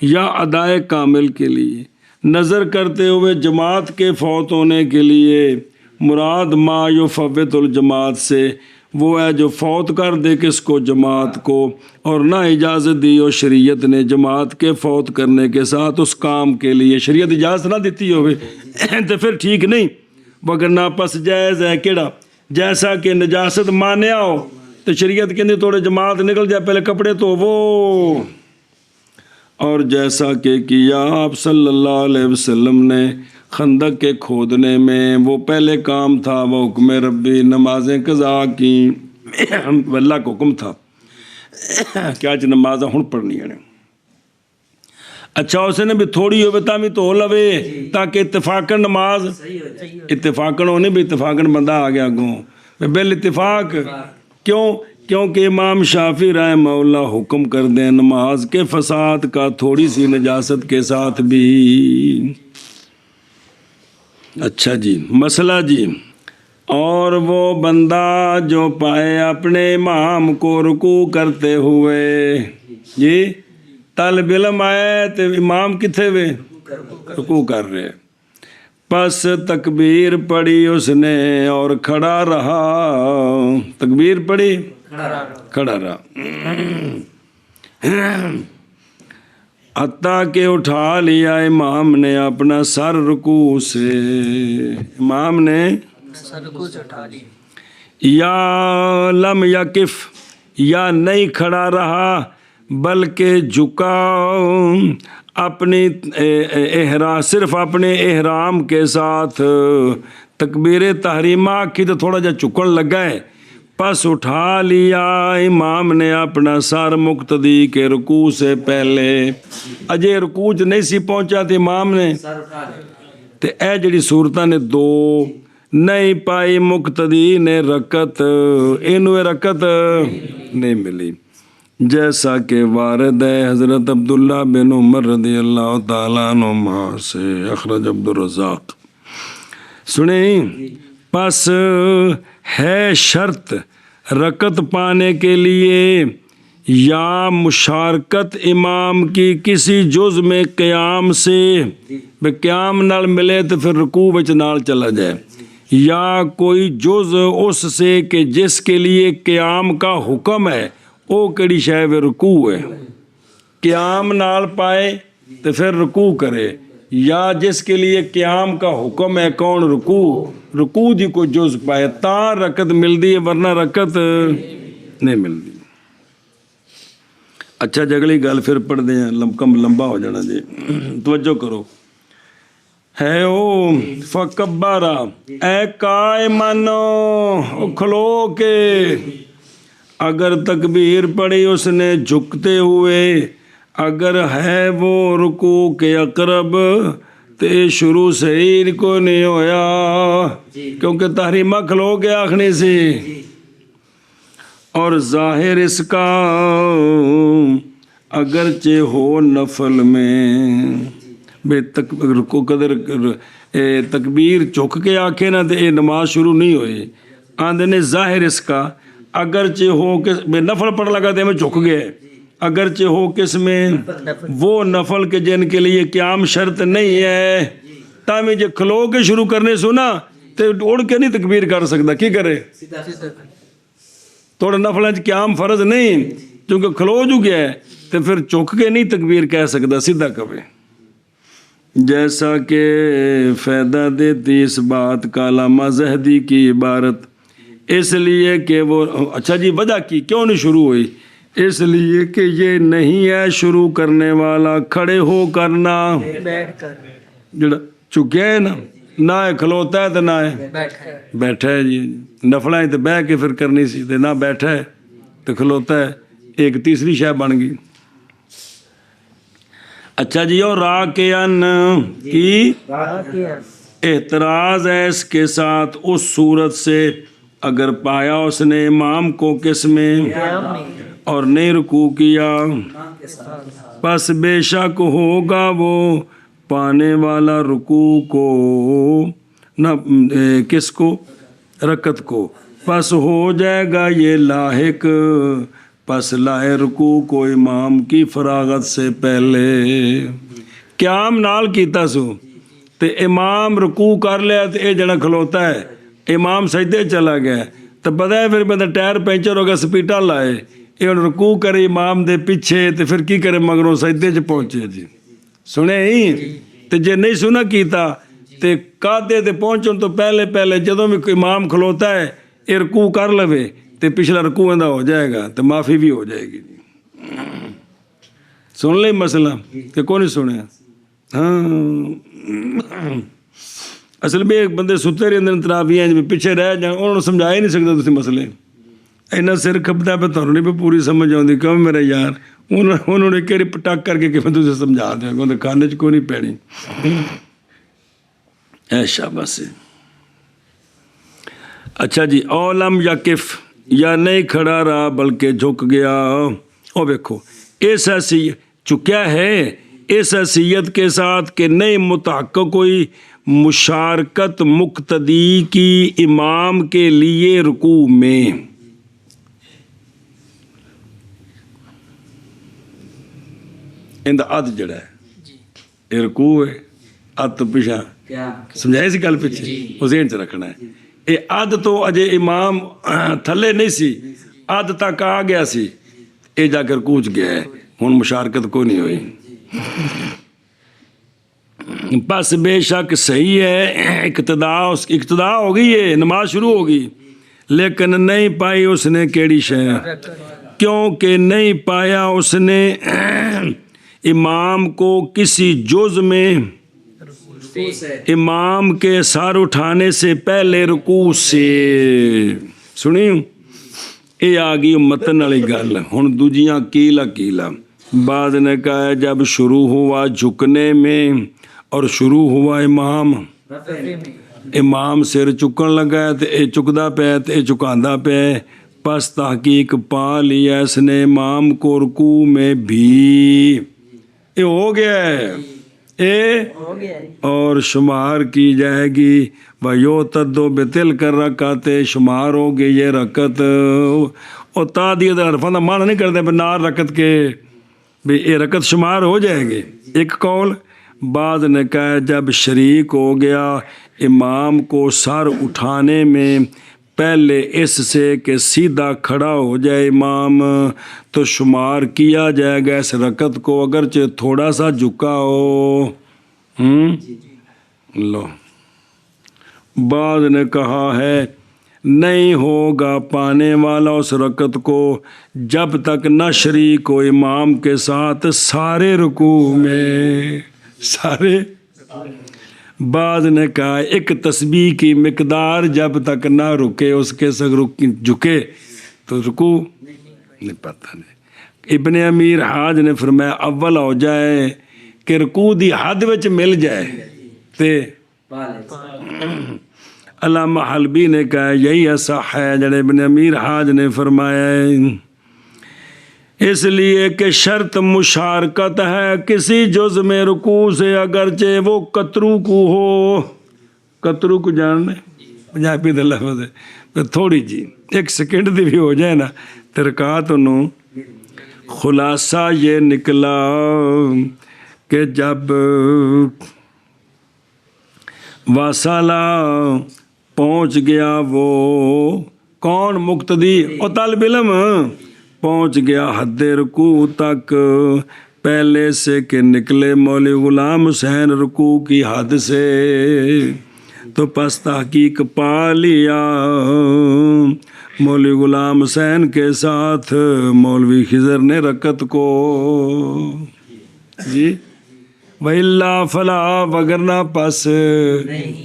یا ادائے کامل کے لیے. نظر کرتے ہوئے جماعت کے فوت ہونے کے لیے مراد ما یفوت الجماعت سے وہ ہے جو فوت کر دے کس کو؟ جماعت کو. اور نہ اجازت دی ہو شریعت نے جماعت کے فوت کرنے کے ساتھ اس کام کے لیے، شریعت اجازت نہ دیتی ہوئے تو پھر ٹھیک نہیں. وگرنہ پس جائز ہے کیڑا؟ جیسا کہ نجاست مانیا ہو تو شریعت کہندی تھوڑے جماعت نکل جائے پہلے کپڑے تو وہ. اور جیسا کہ کیا آپ صلی اللہ علیہ وسلم نے خندق کے کھودنے میں، وہ پہلے کام تھا وہ حکم ربی نمازیں قضا کی. اللہ کا حکم تھا کیا چ نمازاں ہن پڑھنیاں نے. اچھا اس نے بھی تھوڑی ہوئے تامی تو لوے تاکہ اتفاقاً نماز اتفاقاً ہونے بھی اتفاقاً بندہ آ گیا گوں بل اتفاق. کیوں؟ کیونکہ امام شافعی رحمہ اللہ حکم کر دیں نماز کے فساد کا تھوڑی سی نجاست کے ساتھ بھی. اچھا جی مسئلہ جی، اور وہ بندہ جو پائے اپنے امام کو رکوع کرتے ہوئے، جی طالب علم آئے تو امام کتھے ہوئے؟ رکوع کر رہے، پس تکبیر پڑھی اس نے اور کھڑا رہا. تکبیر پڑھی کھڑا رہا حتیٰ کہ اٹھا لیا امام نے اپنا سر رکوع سے. امام نے یا لم یقف یا نہیں کھڑا رہا بلکہ جھکا اپنی صرف اپنے احرام کے ساتھ تکبیر تحریمہ کی تو تھوڑا جا چکن لگا ہے. پس اٹھا لیا امام نے اپنا سر مقتدی کے رکوع سے پہلے. اجے رکوع نہیں سی پہنچا تھا امام نے تے اے جڑی صورتاں نے دو نہیں پائی مقتدی نے رکعت، انہوں رکعت نہیں ملی. جیسا کہ وارد ہے حضرت عبداللہ بن عمر رضی اللہ تعالیٰ عنہما سے، اخرج عبد الرزاق. سنیں، پس ہے شرط رکعت پانے کے لیے یا مشارکت امام کی کسی جز میں قیام سے، بے قیام نال ملے تو پھر رکوع وچ نال چلا جائے، یا کوئی جز اس سے کہ جس کے لیے قیام کا حکم ہے، او کڑی شے وے رکوع ہے. قیام نال پائے تو پھر رکوع کرے، یا جس کے لیے قیام کا حکم ہے کون؟ رکوع. رکوع دی کوئی جز پائے تا رکعت ملدی ہے ورنہ رکعت نہیں ملدی. اچھا جگلی گل پھر پڑھ دیں، لمبا ہو جانا جی، توجہ کرو. ہے او فکبارا اے قائمن کھلو کے، اگر تکبیر پڑھی اس نے جھکتے ہوئے، اگر ہے وہ رکوع کے اقرب تو شروع سے ہی کو نہیں ہویا کیونکہ تحریمہ کھلو کے آخری سے. اور ظاہر اس کا اگرچہ ہو نفل میں بے رکوع قدر تکبیر چک کے آکھے نا تو یہ نماز شروع نہیں ہوئی. آندے نے ظاہر اس کا اگرچہ ہو کہ بے نفل پڑھ لگا دے میں چک گئے، اگرچہ ہو کس میں وہ نفل کے جن کے لیے قیام شرط نہیں ہے، تاہم جو کھلو کے شروع کرنے سنا تو اڑ کے نہیں تکبیر کر سکتا، کی کرے؟ تھوڑا نفل قیام فرض نہیں چونکہ کھلو جو گیا ہے تو پھر چک کے نہیں تکبیر کہہ سکتا، سیدھا کبھی. جیسا کہ فائدہ دیتی اس بات کا علامہ زہدی کی عبارت، اس لیے کہ وہ اچھا جی وجہ کی کیوں نہیں شروع ہوئی؟ اس لیے کہ یہ نہیں ہے شروع کرنے والا کھڑے ہو کرنا، بیٹھ کر جڑا چکیا ہے نا، نہ کھلوتا ہے تو نہ بیٹھا ہے. جی نفلیں تو بہ کے پھر کرنی سی، نہ بیٹھا ہے تو کھلوتا ہے، ایک تیسری شے بن گئی. اچھا جی اور راکعن کی اعتراض ہے اس کے ساتھ اس صورت سے اگر پایا اس نے امام کو کس میں اور نہیں رکوع کیا، پس بے شک ہوگا وہ پانے والا رکوع کو نہ کس کو، رکعت کو، پس ہو جائے گا یہ لاحق، پس لائے رکوع کو امام کی فراغت سے پہلے۔ قیام نال کیتا سو تے امام رکوع کر لیا تے اے جڑا کھلوتا ہے امام سجدے چلا گیا تو پتہ ہے پھر بندہ ٹائر پنچر ہو گیا سپیٹا لائے یہ ہن رکوع کرے امام دے پیچھے تے پھر کی کرے مگروں سجدے چ پہنچے جی سنے ہی تے جے نہیں سنا کیتا تے قاعدے تے پہنچن تو پہلے جدوں بھی امام کھلوتا ہے یہ رکوع کر لوے تے پچھلا رکوع اندا ہو جائے گا تے معافی بھی ہو جائے گی جی۔ سن لے مسئلہ کہ کون نہیں سنیا؟ ہاں اصل میں ایک بندے ستے رہتے تراویح پیچھے رہ جان انہوں نے سمجھا ہی نہیں سکتا تسی مسئلے اینا سر کھپتا پہ تھانوں نہیں پہ پوری سمجھ آتی کیوں میرے یار انہوں نے کہڑی پٹاک کر کے کہ میں تجھے سمجھا دیا کہ کھانے چ کوئی نہیں پینی اے شاباش۔ اچھا جی اولم یقف یا نہیں کھڑا رہا بلکہ جھک گیا، او دیکھو اس حیثیت چکیا ہے اس حیثیت کے ساتھ کہ نہیں متحقق کوئی مشارکت مقتدی کی امام کے لیے رکوع میں، اندہ عد جڑا ہے یہ رکوع ہے عد تو پیچھا سمجھائے سی گل پیچھے وہ ذہن چ رکھنا ہے یہ عد تو اجے امام تھلے نہیں سی عد تک آ گیا سی یہ جا کر کوچ گیا ہے ہن مشارکت کوئی نہیں ہوئی۔ بس بے شک صحیح ہے اقتدا ہو گئی ہے نماز شروع ہوگی لیکن نہیں پائی اس نے کیڑی شے کیونکہ نہیں پایا اس نے امام کو کسی جز میں امام کے سر اٹھانے سے پہلے رکوع سے۔ سنی یہ آ گئی متن والی گل ہن دوجیاں کیلا بعد نے کہا جب شروع ہوا جھکنے میں اور شروع ہوا امام سر چکن لگا تو اے چکدا پیا تو اے چکاندا پیا پس تحقیق پا لیا اس نے امام کو رکوع میں بھی یہ ہو گیا ہے اور شمار کی جائے گی وَيُعْتَدُّ بِتِلْكَ الرَّكْعَةِ شمار ہو گئی یہ رکعت اور تعدیت حرفاں دا معنی نہیں کرتے نار رکعت کے بھی یہ رکعت شمار ہو جائے گی۔ ایک قول بعد نے کہا جب شریک ہو گیا امام کو سر اٹھانے میں پہلے اس سے کہ سیدھا کھڑا ہو جائے امام تو شمار کیا جائے گا اس رکعت کو اگرچہ تھوڑا سا جھکا ہو۔ لو بعد نے کہا ہے نہیں ہوگا پانے والا اس رکعت کو جب تک نہ شریک ہو امام کے ساتھ سارے رکوع میں سارے۔ بعض نے کہا ایک تسبیح کی مقدار جب تک نہ رکے اس کے ساتھ جھکے تو رکوع نہیں پتہ نہیں۔ ابن امیر حاج نے فرمایا اول ہو جائے کہ رکوع دی حد وچ مل جائے تے علامہ حلبی نے کہا یہی اصح ہے جڑے ابن امیر حاج نے فرمایا ہے اس لیے کہ شرط مشارکت ہے کسی جز میں رکوع سے اگرچہ وہ قطرو کو ہو۔ قطرو کو جاننے پنجابی دے لفظ ہے تھوڑی جی ایک سیکنڈ دی بھی ہو جائے نا ترکات انہوں خلاصہ یہ نکلا کہ جب واسالہ پہنچ گیا وہ کون مقتدی اور طالب علم پہنچ گیا حد رکوع تک پہلے سے کہ نکلے مولوی غلام حسین رکوع کی حد سے تو پس تحقیق پا لیا مولوی غلام حسین کے ساتھ مولوی خضر نے رکعت کو جی وَإِلَّا فَلَا وگرنہ پس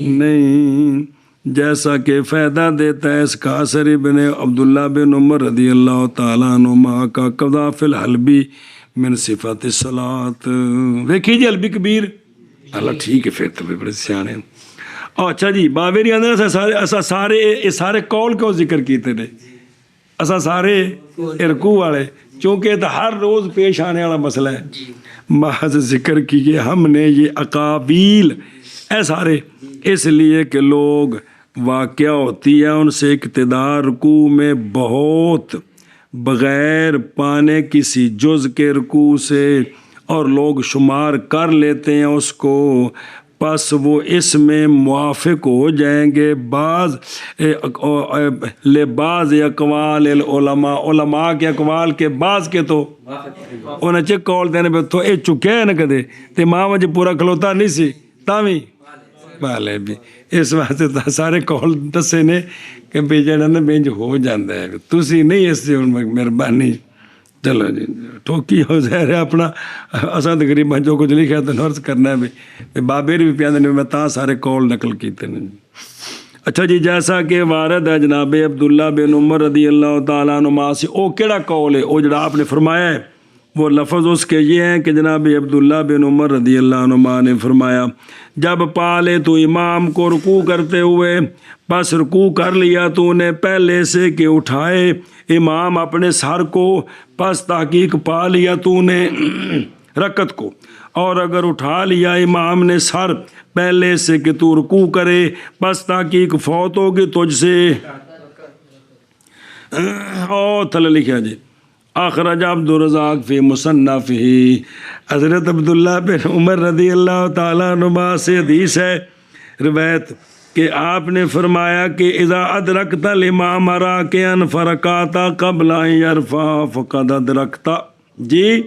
نہیں جیسا کہ فائدہ دیتا ہے اس کا اثر ابن عبداللہ بن عمر رضی اللہ تعالیٰ عنہما کا قضا فی الحلبی من صفات الصلاۃ۔ دیکھیے جی حلبی کبیر اللہ ٹھیک ہے پھر تو بڑے سیانے ਅੱਛਾ ਜੀ ਬਾਬੇ ਨਹੀਂ ਆਂਦੇ ਅਸਾਂ ਸਾਰੇ ਇਹ ਸਾਰੇ ਕੌਲ ਕਿਉਂ ਜ਼ਿਕਰ ਕੀਤੇ ਨੇ ਅਸਾਂ ਸਾਰੇ ਰਕੂ ਵਾਲੇ چونکہ یہ تو ہر روز پیش آنے والا مسئلہ ہے محض ذکر کیجیے ہم نے یہ اقابیل اے سارے اس لیے کہ لوگ واقعہ ہوتی ہے ان سے اقتدار رکوع میں بہت بغیر پانے کسی جز کے رکوع سے اور لوگ شمار کر لیتے ہیں اس کو پس وہ اس میں موافق ہو جائیں گے بعض اقوال العلماء علماء کے اقوال کے بعض کے تو انہیں چیک کال دینے پہ تو اے چکے ہیں نا کدے تے ماں وجہ پورا کھلوتا نہیں سی تاوی بالے بھی اس واسطے سارے کال دسے نے کہ بے جڑا نا بینج ہو جاندہ ہے تسی نہیں اس سے مہربانی چلو جی ٹھوکی ہو ظاہر ہے اپنا اساں تے غریب جو کچھ لکھا تو نرس کرنا ہے بابے بھی پیاندے نے میں تاں سارے کال نقل کیتے ہیں اچھا جی جیسا کہ وارد ہے جناب عبداللہ بن عمر رضی اللہ تعالیٰ عنہ سے او کیڑا قول ہے او جڑا آپ نے فرمایا ہے وہ لفظ اس کے یہ ہیں کہ جناب عبداللہ بن عمر رضی اللہ عنہ نے فرمایا جب پالے تو امام کو رکوع کرتے ہوئے بس رکوع کر لیا تو انہیں پہلے سے کہ اٹھائے امام اپنے سر کو پس تحقیق پا لیا تو نے رکعت کو اور اگر اٹھا لیا امام نے سر پہلے سے کہ تو رکوع کرے پس تحقیق فوت ہوگی تجھ سے اور تھلے لکھا جی اخرج عبد الرزاق فی مصنفہ حضرت عبداللہ بن عمر رضی اللہ تعالیٰ عنہ سے حدیث ہے روایت کہ آپ نے فرمایا کہ اذا ادرکت الامام راکعا فرکعت قبل ان یرفع فقد ادرکت جی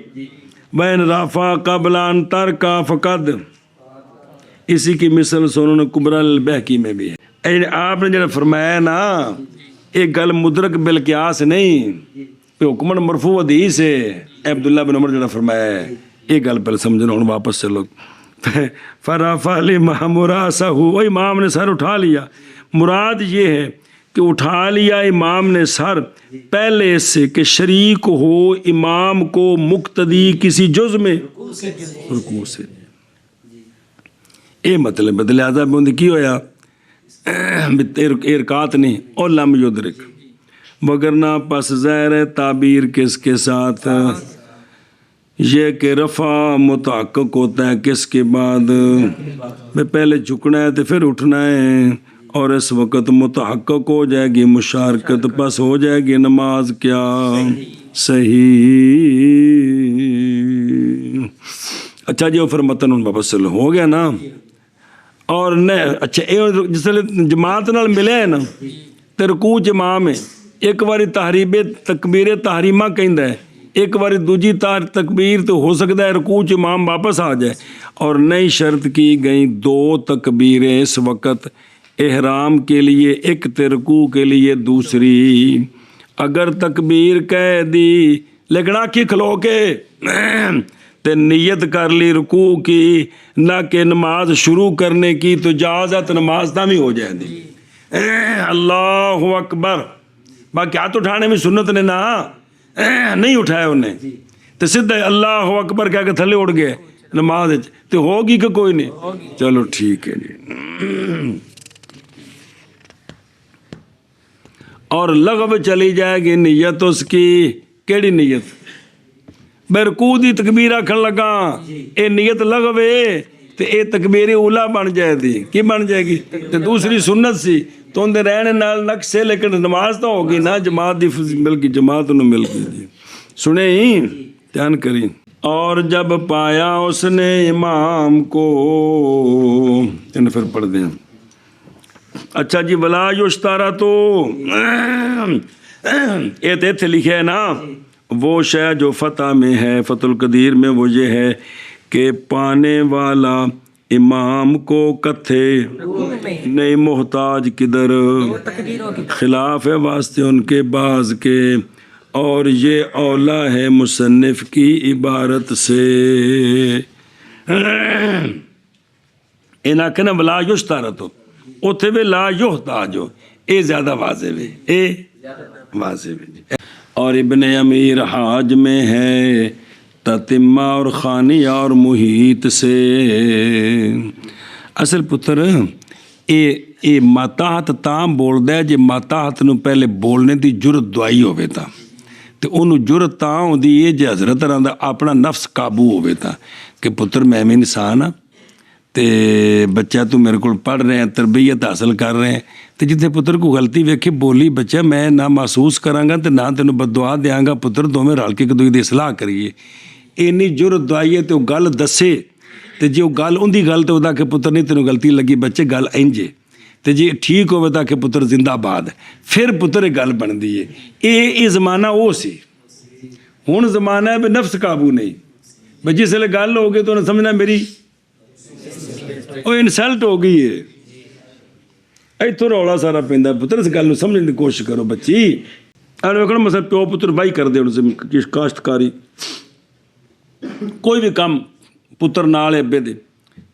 وین رفع قبل ان ترکع فقد اسی کی مثل سنن کبری البیہقی میں بھی ہے آپ نے جو فرمایا نا ایک گل مدرک بالقیاس نہیں حکمن مرفوع حدیث ہے عبداللہ بن عمر جو فرمایا ہے ایک گل پہلے سمجھنا ہوں واپس سے لوگ فرفع الامام راسہ وہ امام نے سر اٹھا لیا مراد یہ ہے کہ اٹھا لیا امام نے سر پہلے سے کہ شریک ہو امام کو مقتدی کسی جز میں رکوع سے یہ مطلب ہے لہذا بندی کی ہویا ارکات نہیں اور لم یدرک وگرنہ پس ظاہر ہے تعبیر کس کے ساتھ یہ کہ رفع متحقق ہوتا ہے کس کے بعد میں پہلے جھکنا ہے تو پھر اٹھنا ہے اور اس وقت متحقق ہو جائے گی مشارکت پس ہو جائے گی نماز کیا صحیح اچھا جی پھر متن واپس چلو ہو گیا نا اور اچھا جس جماعت نال ملے ہے نا تے رکوع امام ہے ایک باری تکبیر تحریمہ کہندا ہے ایک باری دوجی تکبیر تو ہو سکتا ہے رکوع امام واپس آ جائے اور نئی شرط کی گئی دو تکبیریں اس وقت احرام کے لیے ایک تے رکوع کے لیے دوسری اگر تکبیر کہہ دی لیکن آنکھی کھلو کے تے نیت کر لی رکوع کی نہ کہ نماز شروع کرنے کی تو جازت نماز تامی ہو جائے دی اللہ اکبر باقی ہاتھ اٹھانے میں سنت نے نہ نہیں اٹھایا انہیں تو سیدھا اللہ اکبر کہہ کے تھلے اڑ گئے نماز تو ہوگی کہ کوئی نہیں چلو ٹھیک ہے جی اور لغو چلی جائے گی نیت اس کی کیڑی نیت بے رکوع دی تکبیر آکھن لگا اے نیت لغوے تو اے تکبیر اولا بن جائے دی کی بن جائے گی تو دوسری سنت سی تو اندر رہنے نال نقص سے لیکن نماز تو ہوگی نا جماعت دی مل کی جماعت انہوں مل گئی جی سنیں ہی دھیان کریں اور جب پایا اس نے امام کو انہیں پھر پڑھ دیں اچھا جی ولا یشتارا تو یہ تھے لکھے ہے نا وہ شے جو فتح میں ہے فتح القدیر میں وہ یہ ہے کہ پانے والا امام کو کتھے نہیں محتاج کدھر خلاف ہے واسطے ان کے بعض کے اور یہ اولا ہے مصنف کی عبارت سے کہنا لا یشتارت اتھے بھی لا یحتاج اے زیادہ واضح ہے اے واضح ہے اور ابن امیر حاج میں ہے تتمہ اور خانیہ اور محیط سے اصل پتر ਇਹ ਮਾਤਾਹਤ ਤਾਂ ਬੋਲਦਾ ਜੇ ਮਾਤਾਹਤ ਨੂੰ ਪਹਿਲੇ ਬੋਲਣੇ ਦੀ ਜੁਰਤ ਦਵਾਈ ਹੋਵੇ ਤਾਂ, ਤੇ ਉਹਨੂੰ ਜੁਰਤ ਤਾਂ ਆਉਂਦੀ ਹੈ ਜੇ ਹਜ਼ਰਤ ਰਾਂ ਦਾ ਆਪਣਾ ਨਫਸ ਕਾਬੂ ਹੋਵੇ ਤਾਂ, ਕਿ ਪੁੱਤਰ ਮੈਂ ਵੀ ਇਨਸਾਨ ਹਾਂ ਤੇ ਬੱਚਾ ਤੂੰ ਮੇਰੇ ਕੋਲ ਪੜ੍ਹ ਰਿਹਾ, ਤਰਬੀਅਤ ਹਾਸਲ ਕਰ ਰਿਹਾ, ਤੇ ਜਿੱਥੇ ਪੁੱਤਰ ਕੋਈ ਗਲਤੀ ਵੇਖੇ ਬੋਲੀ ਬੱਚਾ ਮੈਂ ਨਾ ਮਹਿਸੂਸ ਕਰਾਂਗਾ ਤੇ ਨਾ ਤੈਨੂੰ ਬਦਦੁਆ ਦਿਆਂਗਾ, ਪੁੱਤਰ ਦੋਵੇਂ ਰਲ ਕੇ ਇੱਕ ਦੂਜੇ ਦੀ ਇਸਲਾਹ ਕਰੀਏ। ਇੰਨੀ ਜੁਰਤ ਦਵਾਈ ਹੈ ਤੇ ਉਹ ਗੱਲ ਦੱਸੇ, ਤੇ ਜੇ ਉਹ ਗੱਲ ਉਹਦੀ ਗੱਲ ਤੇ ਉਹਦਾ ਕਿ ਪੁੱਤਰ ਨਹੀਂ ਤੈਨੂੰ ਗਲਤੀ ਲੱਗੀ ਬੱਚੇ ਗੱਲ ਇੰਜੇ, ਤੇ ਜੇ ਠੀਕ ਹੋਵੇ ਤਾਂ ਕਿ ਪੁੱਤਰ ਜ਼ਿੰਦਾਬਾਦ, ਫਿਰ ਪੁੱਤਰ ਇਹ ਗੱਲ ਬਣਦੀ ਹੈ। ਇਹ ਜ਼ਮਾਨਾ ਉਹ ਸੀ। ਹੁਣ ਜ਼ਮਾਨਾ ਹੈ ਵੀ ਨਫਸ ਕਾਬੂ ਨਹੀਂ, ਬਈ ਜਿਸ ਵੇਲੇ ਗੱਲ ਹੋ ਗਈ ਤਾਂ ਉਹਨੇ ਸਮਝਣਾ ਮੇਰੀ ਉਹ ਇਨਸਲਟ ਹੋ ਗਈ ਹੈ। ਇੱਥੋਂ ਰੌਲਾ ਸਾਰਾ ਪੈਂਦਾ। ਪੁੱਤਰ ਇਸ ਗੱਲ ਨੂੰ ਸਮਝਣ ਦੀ ਕੋਸ਼ਿਸ਼ ਕਰੋ ਬੱਚੀ। ਅਰ ਵੇਖੋ ਮਸਲ ਪਿਓ ਪੁੱਤਰ ਵਾਹੀ ਕਰਦੇ ਹੁਣ ਕਾਸ਼ਤਕਾਰੀ ਕੋਈ ਵੀ ਕੰਮ ਪੁੱਤਰ ਨਾਲ ਅੱਬੇ ਦੇ,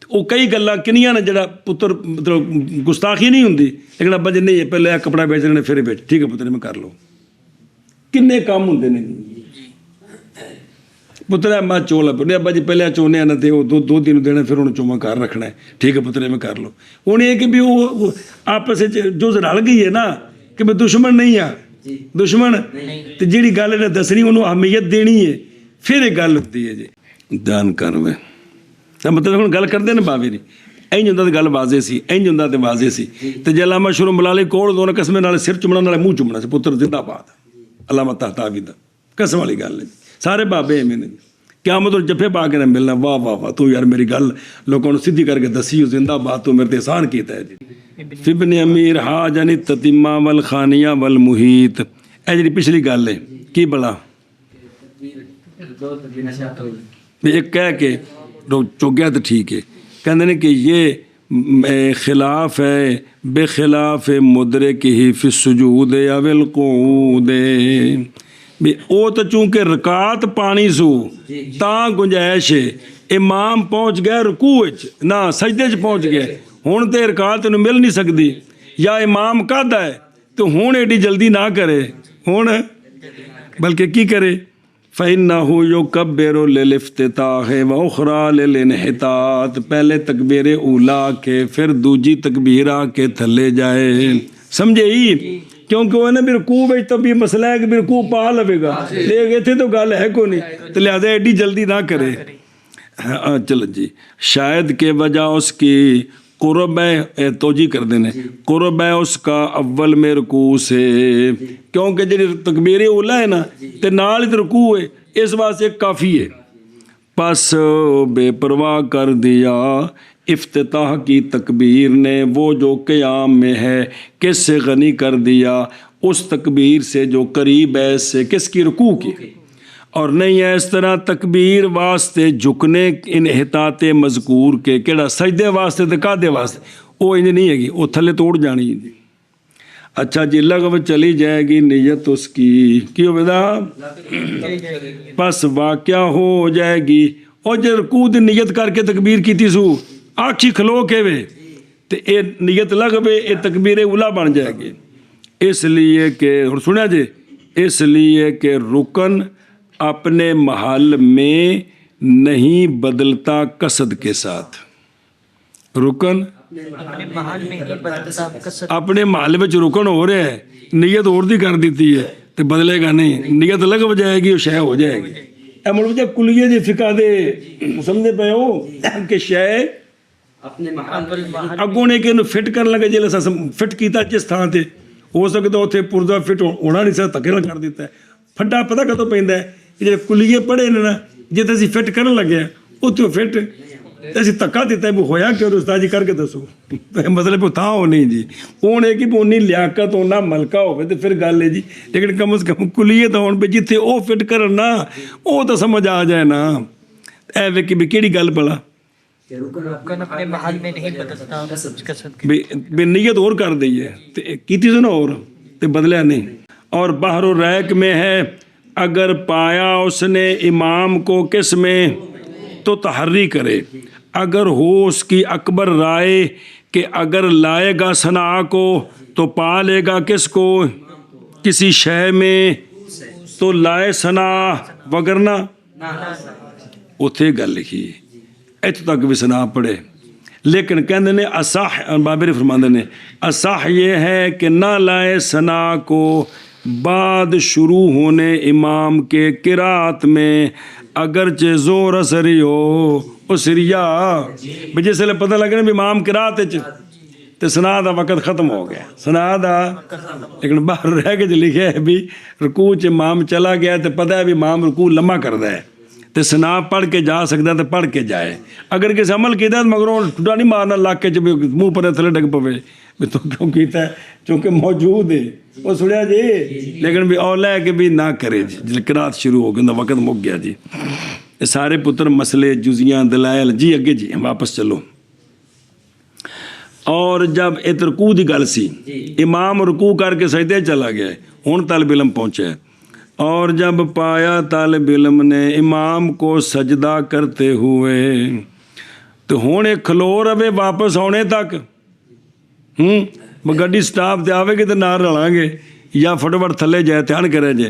ਉਹ ਕਈ ਗੱਲਾਂ ਕਿੰਨੀਆਂ ਨੇ ਜਿਹੜਾ ਪੁੱਤਰ ਮਤਲਬ ਗੁਸਤਾਖੀ ਨਹੀਂ ਹੁੰਦੀ, ਲੇਕਿਨ ਅੱਬਾ ਜੀ ਨਹੀਂ ਪਹਿਲੇ ਇਹ ਕੱਪੜਾ ਵੇਚ ਲੈਣੇ ਫਿਰ ਵੇਚ, ਠੀਕ ਹੈ ਪੁੱਤਰ ਮੈਂ ਕਰ ਲਓ। ਕਿੰਨੇ ਕੰਮ ਹੁੰਦੇ ਨੇ ਪੁੱਤਰ ਮੈਂ ਚੋ ਲਾ ਪੜਿਆ ਅੱਬਾ ਜੀ ਪਹਿਲੇ ਚੋਨੇ ਨਾ ਤੇ ਉਹ ਦੋ ਦਿਨ ਦੇਣਾ ਫਿਰ ਉਹਨੂੰ ਚੋਮਾ ਘਰ ਰੱਖਣਾ, ਠੀਕ ਹੈ ਪੁੱਤਰ ਮੈਂ ਕਰ ਲਓ। ਹੁਣ ਇਹ ਕਿ ਵੀ ਉਹ ਆਪਸ ਵਿੱਚ ਜੋ ਰਲ ਗਈ ਹੈ ਨਾ ਕਿ ਮੈਂ ਦੁਸ਼ਮਣ ਨਹੀਂ ਆ, ਦੁਸ਼ਮਣ ਤੇ ਜਿਹੜੀ ਗੱਲ ਇਹਨੇ ਦੱਸਣੀ ਉਹਨੂੰ ਅਹਿਮੀਅਤ ਦੇਣੀ ਹੈ, ਫਿਰ ਇਹ ਗੱਲ ਹੁੰਦੀ ਹੈ ਜੀ ਦਾਨ ਕਰਵੇ ਤਾਂ ਮਤਲਬ ਹੁਣ ਗੱਲ ਕਰਦੇ ਨੇ ਬਾਵੇ ਨਹੀਂ ਇੰਝ ਹੁੰਦਾ ਤੇ ਗੱਲ ਵਾਜ਼ੇ ਸੀ, ਇੰਝ ਹੁੰਦਾ ਤੇ ਵਾਜ਼ੇ ਸੀ। ਤੇ ਜੇ ਅਲਾਮਾ ਸ਼ੁਰੂ ਮਲਾਲੇ ਕੋਲ ਦੋਨੇ ਕਸਮੇ ਨਾਲ ਸਿਰ ਚੁੰਮਣਾ ਨਾਲੇ ਮੂੰਹ ਚੁੰਮਣਾ ਸੀ, ਪੁੱਤਰ ਜ਼ਿੰਦਾਬਾਦ ਅਲਾਮਾ ਤਹਤਾਵੀ ਦਾ ਕਸਮ ਵਾਲੀ ਗੱਲ ਹੈ। ਸਾਰੇ ਬਾਬੇ ਐਵੇਂ ਨੇ ਕਿਆਮਤ ਨੂੰ ਜੱਫੇ ਪਾ ਕੇ ਨਾ ਮਿਲਣਾ, ਵਾਹ ਵਾਹ ਵਾਹ ਤੂੰ ਯਾਰ ਮੇਰੀ ਗੱਲ ਲੋਕਾਂ ਨੂੰ ਸਿੱਧੀ ਕਰਕੇ ਦੱਸੀ ਜ਼ਿੰਦਾਬਾਦ ਤੂੰ ਮੇਰੇ ਤੇ ਅਹਿਸਾਨ ਕੀਤਾ ਹੈ ਜੀ। ਫਿਬਨ ਅਮੀਰ ਹਾ ਜਾਨੀ ਤਤੀਮਾ ਵਲ ਖਾਨੀਆਂ ਵਲ ਮੁਹੀਤ, ਇਹ ਜਿਹੜੀ ਪਿਛਲੀ ਗੱਲ ਹੈ ਕੀ ਬਲਾ ਵੀ ਇੱਕ ਕਹਿ ਕੇ ਚੁੱਗਿਆ ਤਾਂ ਠੀਕ ਹੈ। ਕਹਿੰਦੇ ਨੇ ਕਿ ਇਹ ਖਿਲਾਫ ਹੈ ਬੇਖਿਲਾਫ ਮੁਦਰਿਕ ਹੀ ਫਿ ਸੁਜੂਦ ਅਵਲ ਕੂਦ, ਵੀ ਉਹ ਤਾਂ ਚੂੰਕਿ ਰਕਾਤ ਪਾਣੀ ਸੂ ਤਾਂ ਗੁੰਜਾਇਸ਼ ਹੈ, ਇਮਾਮ ਪਹੁੰਚ ਗਿਆ ਰਕੂ ਵਿੱਚ ਨਾ ਸਜਦੇ 'ਚ ਪਹੁੰਚ ਗਿਆ, ਹੁਣ ਤੇ ਰਕਾਤ ਤੈਨੂੰ ਮਿਲ ਨਹੀਂ ਸਕਦੀ, ਜਾਂ ਇਮਾਮ ਕਾਹਦਾ ਹੈ ਤੇ ਹੁਣ ਐਡੀ ਜਲਦੀ ਨਾ ਕਰੇ, ਹੁਣ ਬਲਕਿ ਕੀ ਕਰੇ فَإِنَّهُ يُكَبِّرُ لِلِافْتِتَاحِ وَأُخْرَى لِلْانْحِطَاطِ, پہلے تکبیر اولا کے پھر دوجی تکبیر آ کے تھلے جائے, سمجھے ہی کیونکہ وہ نا بھی رکوع وچ تو بھی مسئلہ ہے کہ بھی رکوع پا لوے گا, لیکن اتنے تو گل ہے کوئی نہیں, تو لہذا ایڈی جلدی نہ کرے. چلو جی, شاید کہ وجہ اس کی قرب ہے, توجہ کر دینے قرب ہے اس کا اول میں رکوع سے, کیونکہ جی تکبیر اولا ہے نا تے نال ہی رکوع ہے, اس واسطے کافی ہے. پس بے پرواہ کر دیا افتتاح کی تکبیر نے وہ جو قیام میں ہے, کس سے غنی کر دیا اس تکبیر سے جو قریب ہے, اس سے کس کی رکوع کی, اور نہیں ہے اس طرح تکبیر واسطے جھکنے انحطاط مذکور کے کیڑا سجدے واسطے تے کادے واسطے, وہ انج نہیں ہے گی, وہ تھلے توڑ جانی ہے. اچھا جی, لغو چلی جائے گی نیت اس کی کیوں بدا, پس واقعہ ہو جائے گی, اور جو رکوع دی نیت کر کے تکبیر کی تھی سو آنکھی کھلو کے وے تے اے نیت لغوے اے تکبیر اولا بن جائے گی, اس لیے کہ سنیا جی, اس لیے کہ رکن اپنے محل میں نہیں بدلتا قصد کے ساتھ, رکن اپنے محل میں رکن ہو رہا ہے, نیت اور دی کر دیتی ہے تو بدلے گا نہیں, نیت لگ ہو جائے گی, وہ شے ہو جائے گی. اے مطلب جب کلیے جی فقہ دے سمجھے پے ہو کہ شے اپنے محل اگوں نے کہ فٹ کر لگا, جی فٹ کیتا جس تھان تے ہو سکتا اتنے پردہ فٹ ہونا نہیں سکتا, تکے نہ کر دیتا ہے. پھڈا پتہ کتوں پیندا ہے, جی کلیے پڑھے نے نا جی تے اسی فٹ کرن لگے اتنے فٹ اسی تکا دیتا ہے, وہ ہویا کہ استاد جی کر کے دسو, مطلب وہ تھا ہو نہیں جی, ہوں ہے کہ اونی لیاقت ہونا ملکہ ہوئے تو پھر گل ہے جی, لیکن کم از کم کلیے تو ہون پہ جتھے وہ فٹ کرن نا وہ تو سمجھ آ جائے نا. اے وے کہ بھی کیڑی گل بلا رکن اپنے محل میں نہیں بدلتا قصد بے نیت اور کر دی ہے کیتی سے نا اور تے بدلیا نہیں. اور بحر و ریک میں ہے, اگر پایا اس نے امام کو کس میں تو تحری کرے, اگر ہو اس کی اکبر رائے کہ اگر لائے گا ثنا کو تو پا لے گا کس کو, کسی شے میں تو لائے ثنا وگرنا اتھے گل لکھی ہے, اتنے تک بھی ثنا پڑھے, لیکن کہندے نے اصح بابر فرماندے نے اصح یہ ہے کہ نہ لائے ثنا کو بعد شروع ہونے امام کے قرات میں اگرچہ زور اثری ہو اسریا بھی جس لے پتہ لگنا بھی امام قرات تے ثنا دا وقت ختم ہو گیا ثنا دا لیکن باہر رہ کے جو لکھے ہے بھی رکوع چ امام چلا گیا تے پتہ ہے بھی امام رکوع لمبا کردا ہے تے ثنا پڑھ کے جا سکتا تے پڑھ کے جائے اگر کسی عمل کیتا مگروں ٹھڈا نہیں مارنا لاکھ کے منہ پر تھلے ڈگ پوے بھی تو کیوں کیتا ہے چونکہ موجود ہے وہ سنیا جی لیکن بھی اولا ہے کہ بھی نہ کرے جی جل قرات شروع ہو گیا وقت مک گیا جی یہ سارے پتر مسئلے جزیاں دلائل جی اگے جی واپس چلو اور جب ایت رکوع دی گل سی امام رکوع کر کے سجدے چلا گیا ہن طالب علم پہنچا اور جب پایا طالب علم نے امام کو سجدہ کرتے ہوئے تو ہن ایک کھلو رہے واپس آنے تک گڈی سٹاپ تے آوے گی تو نال رلیں گے یا فٹافٹ تھلے جائے دھیان کرے جے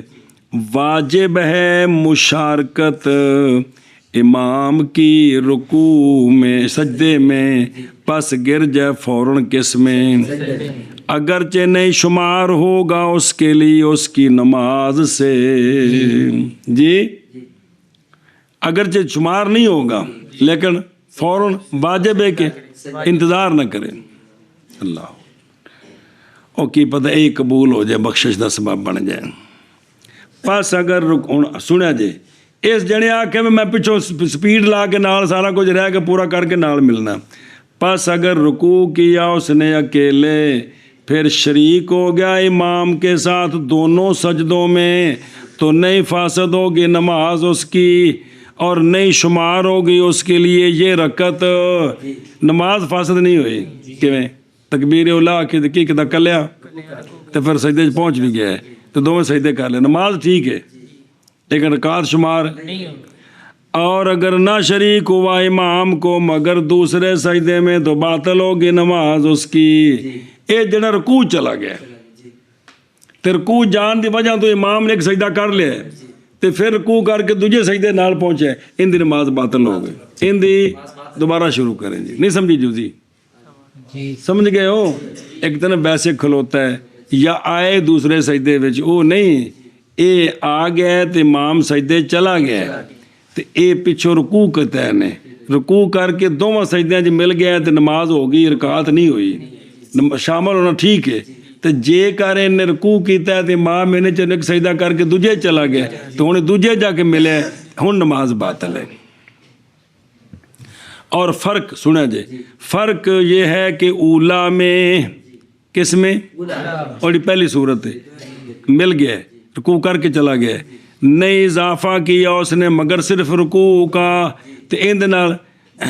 واجب ہے مشارکت امام کی رکوع میں سجدے میں پس گر جائے فوراً کس میں اگرچہ نہیں شمار ہوگا اس کے لیے اس کی نماز سے جی اگرچہ شمار نہیں ہوگا لیکن فوراً واجب ہے کہ انتظار نہ کریں اللہ او کی پتہ اے قبول ہو جائے بخشش دا سبب بن جائے پس اگر سنیا جے اس جنے آکھے میں پچھوں سپیڈ لا کے نال سارا کچھ رہ کے پورا کر کے نال ملنا پس اگر رکوع کیا اس نے اکیلے پھر شریک ہو گیا امام کے ساتھ دونوں سجدوں میں تو نہیں فاسد ہوگی نماز اس کی اور نہیں شمار ہوگی اس کے لیے یہ رکعت نماز فاسد نہیں ہوئی کیویں تکبیر اولا کی کدا کلیا تو پھر سجدے پہنچ بھی گیا ہے تو دونوں سجدے کر لے نماز ٹھیک ہے لیکن رکعت شمار اور اگر نہ شریک ہوا امام کو مگر دوسرے سجدے میں تو باطل ہوگی نماز اس کی اے جنا رکوع چلا گیا تے رکوع جان دی وجہ تو امام نے ایک سجدہ کر لیا تے پھر رکوع کر کے دوجے سجدے نال پہنچے ان دی نماز باطل ہو گئی ان دی دوبارہ شروع کریں جی نہیں سمجھی جو جی سمجھ گئے ہو ایک دن ویسے کھلوتا ہے یا آئے دوسرے سجدے وچ او نہیں اے آ گیا تے امام سجدے چلا گیا تے اے پچھو رکوع کرتا ہے نے رکوع کر کے دونوں سجدیاں جی مل گیا تے نماز ہو گئی رکعت نہیں ہوئی شامل ہونا ٹھیک ہے تے جے کر نے رکوع کیتا ہے تے امام میں نے چل ایک سجدہ کر کے دوجے چلا گیا تو ہن دوجے جا کے ملے ہن نماز باطل ہے اور فرق سنا جے فرق یہ ہے کہ اولا میں کس میں اور پہلی صورت ہے مل گیا رکوع کر کے چلا گیا نہیں اضافہ کیا اس نے مگر صرف رکوع کا تے اند نال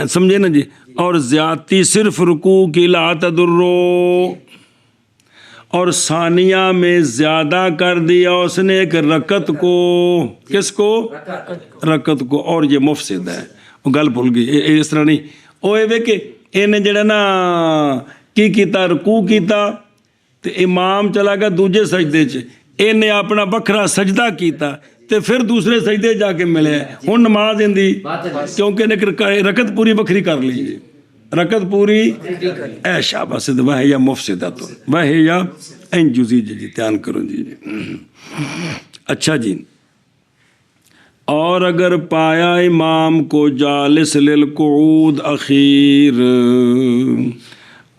سمجھے نا جی اور زیادتی صرف رکوع کی لا تدرو اور ثانیہ میں زیادہ کر دیا اس نے ایک رکعت کو کس کو رکعت کو اور یہ مفسد ہے وہ گل بھول گئی اس طرح نہیں وہ یہ کہ انہیں جڑا نا کی کیتا رکوع کیتا تے امام چلا گیا دوجے سجدے چ انہیں اپنا بکھرا سجدہ کیتا تے پھر دوسرے سجدے جا کے ملے ہن نماز ان دی کیونکہ نے رکعت پوری بکھری کر لی رکعت پوری اے شاباش وہ یا مفسدہ تو وہ یا این جزی جی دھیان کرو جی اچھا جی اور اگر پایا امام کو جالس للقعود اخیر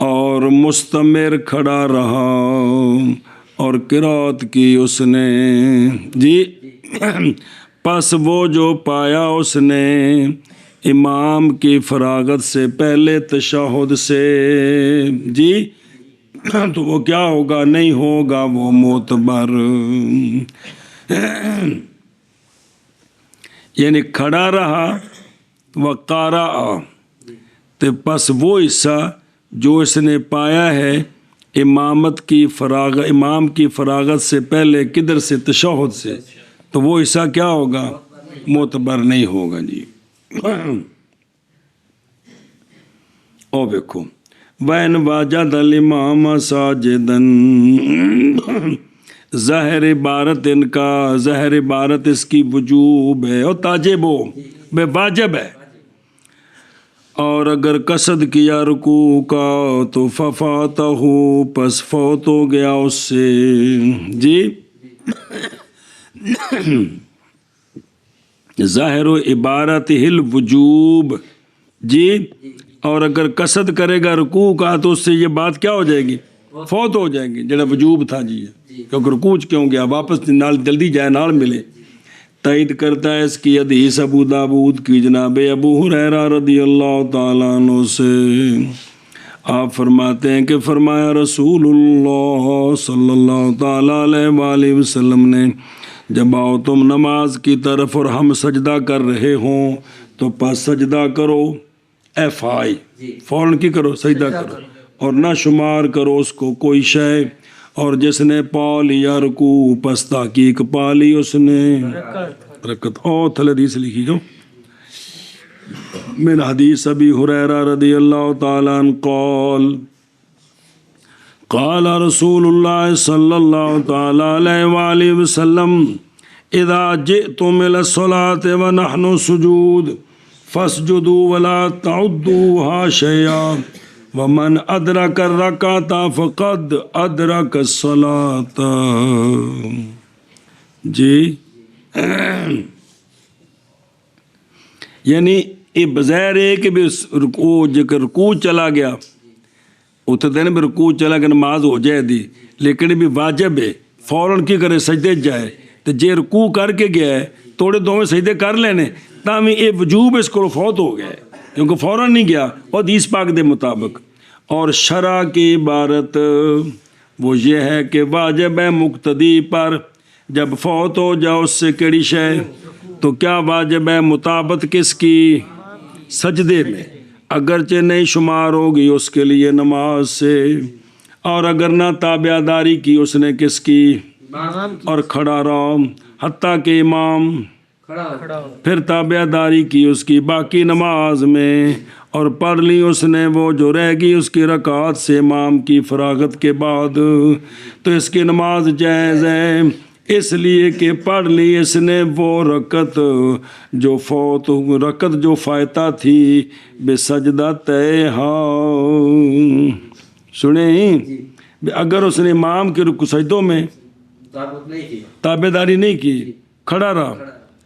اور مستمر کھڑا رہا اور قرات کی اس نے جی پس وہ جو پایا اس نے امام کی فراغت سے پہلے تشہد سے جی تو وہ کیا ہوگا نہیں ہوگا وہ معتبر یعنی کھڑا رہا وقارا تو پس وہ حصہ جو اس نے پایا ہے امام کی فراغت سے پہلے کدھر سے تشہد سے تو وہ حصہ کیا ہوگا معتبر نہیں ہوگا جی او دیکھو وَإِنْ وَجَدَ الْإِمَامَ سَاجِدًا ظاہر عبارت ان کا ظاہر عبارت اس کی وجوب ہے اور تاجب ہو بے واجب ہے اور اگر قصد کیا رکوع کا تو ففاتہ پس فوت ہو گیا اس سے. جی ظاہر و عبارت الوجوب. جی اور اگر قصد کرے گا رکوع کا تو اس سے یہ بات کیا ہو جائے گی؟ فوت ہو جائے گی جڑا وجوب تھا. جی کیونکہ رکوع کیوں گیا؟ واپس نال جلدی جائے نال ملے. تائید کرتا ہے اس کی حدیث ابو داود کی جناب ابو ہریرہ رضی اللہ تعالیٰ عنہ سے. آپ فرماتے ہیں کہ فرمایا رسول اللہ صلی اللہ تعالیٰ علیہ وآلہ وسلم نے جب آؤ تم نماز کی طرف اور ہم سجدہ کر رہے ہوں تو پس سجدہ کرو. فائی فوراً کی کرو؟ سجدہ کرو اور نہ شمار کرو اس کو کوئی شے. اور جس نے پا لیا رکوع پس تحقیق پا لی اس نے رکعت. او تھلے حدیث لکھی جو من حدیث ابی ہریرہ رضی اللہ تعالیٰ عنہ قال قال رسول اللہ صلی اللہ تعالیٰ علیہ وآلہ وسلم اذا جئتم الى الصلاة ونحن سجود فاسجدوا ولا تعدوها شيئا ومن ادرک الرکعۃ فقد ادرک الصلاۃ. جی یعنی یہ بظاہر ہے کہ بھی رکوع جکر رکوع چلا گیا اتنے دن بھی رکوع چلا گیا نماز ہو جائے دی، لیکن بھی واجب ہے فوراً کی کرے سجدے جائے. تو جے رکوع کر کے گیا ہے توڑے دوویں سجدے کر لینے تاہم یہ وجوب اس کو فوت ہو گیا ہے کیونکہ فوراً نہیں گیا اور حدیث پاک دے مطابق. اور شرع کی عبارت وہ یہ ہے کہ واجب ہے مقتدی پر جب فوت ہو جاؤ اس سے کیڑی شے تو کیا واجب ہے؟ مطابقت کس کی؟ سجدے میں. اگرچہ نہیں شمار ہوگی اس کے لیے نماز سے. اور اگر نہ تابع داری کی اس نے کس کی؟ اور کھڑا رہو حتیٰ کہ امام پھر تابع داری کی اس کی باقی نماز میں اور پڑھ لی اس نے وہ جو رہ گئی اس کی رکعات سے امام کی فراغت کے بعد تو اس کی نماز جائز ہے اس لیے کہ پڑھ لی اس نے وہ رکعت جو فائتہ تھی بے سجدہ ہاں. سنیں اگر اس نے امام کے رکوع سجدوں میں تابع داری نہیں کی کھڑا رہا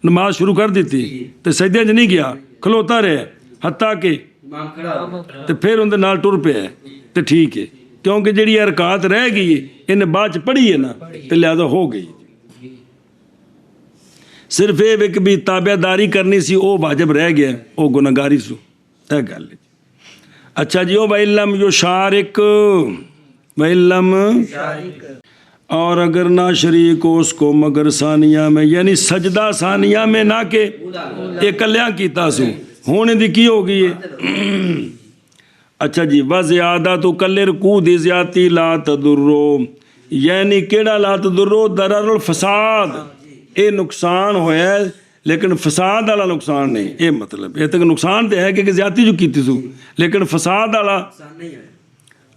نماز شروع کر دیتی تو سجدے نہیں گیا کھلوتا رہے حتیٰ کہ تو پھر اندر نال ٹر پہ ہے تو ٹھیک ہے کیونکہ جڑی حرکات رہ گئی انہیں بعد پڑھی ہے نا تو لہذا ہو گئی. صرف یہ کہ بھی تابع داری کرنی سی وہ واجب رہ گیا وہ گناہگاری سو اے گل. اچھا جی وہ وَإِلَّمْ يُشَارِكْ اور اگر نہ شریک ہو اس کو مگر ثانیہ میں یعنی سجدہ ثانیہ میں نہ کہ اکلیاں کیتا سو ہونے دی کی ہو گئی ہے. اچھا جی وزیادہ تو کلے رکوع دی زیادتی لا تدرو یعنی کیڑا لا تدرو ضرر الفساد اے نقصان ہویا ہے لیکن فساد والا نقصان نہیں. اے مطلب یہ تک نقصان تو ہے کہ زیادتی جو کیتی سو لیکن فساد والا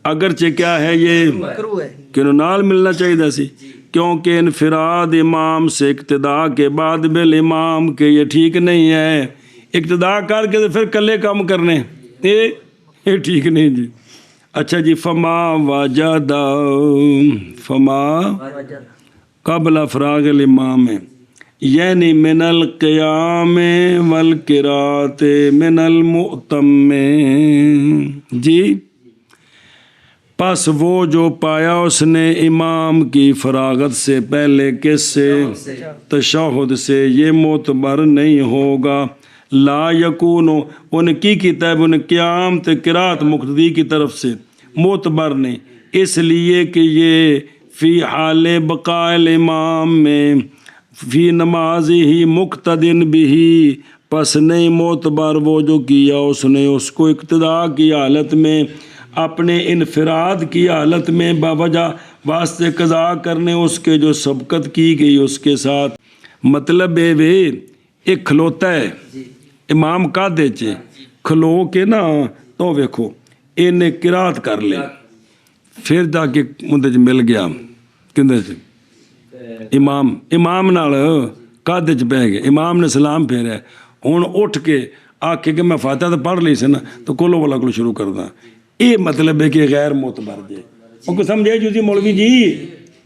اگرچہ کیا ہے یہ کہ نال ملنا چاہیے سی کیونکہ انفراد امام سے اقتداء کے بعد بالامام کے یہ ٹھیک نہیں ہے. اقتداء کر کے پھر کلے کام کرنے یہ ٹھیک نہیں جی. اچھا جی فما قبل افراغ الامام یعنی من القیام والقراءت من المؤتم. جی پس وہ جو پایا اس نے امام کی فراغت سے پہلے کس سے؟ تشہد سے یہ معتبر نہیں ہوگا. لا یکون ان کی کتاب ان قیام تے قرات مقتدی کی طرف سے معتبر نہیں اس لیے کہ یہ فی حال بقاء الامام میں فی نماز ہی مقتدن بھی پس نہیں معتبر وہ جو کیا اس نے اس کو اقتداء کی حالت میں اپنے انفراد کی حالت میں باوجہ واسطے قضا کرنے اس کے جو سبقت کی گئی اس کے ساتھ. مطلب ایک کھلوتا ہے امام کا دے چے کھلو کے نا تو ویکھو انہیں قرات کر لے پھر جا کے مندے چ مل گیا کندے چ امام نال قادے چ بہ گئے امام نے سلام پھیرا ہن اٹھ کے ਆਖੇ ਕਿ ਮੈਂ ਫਾਤਿਹਾ ਤਾਂ ਪੜ੍ਹ ਲਈ ਸੀ ਨਾ ਤਾਂ ਕੋਲੋਂ ਵਾਲਾ ਕੋਲ ਸ਼ੁਰੂ ਕਰਦਾ, ਇਹ ਮਤਲਬ ਹੈ ਕਿ ਗੈਰ ਮੋਤਬਰ ਜੇ। ਉਹ ਕੋ ਸਮਝੇ ਜੀ ਮੌਲਵੀ ਜੀ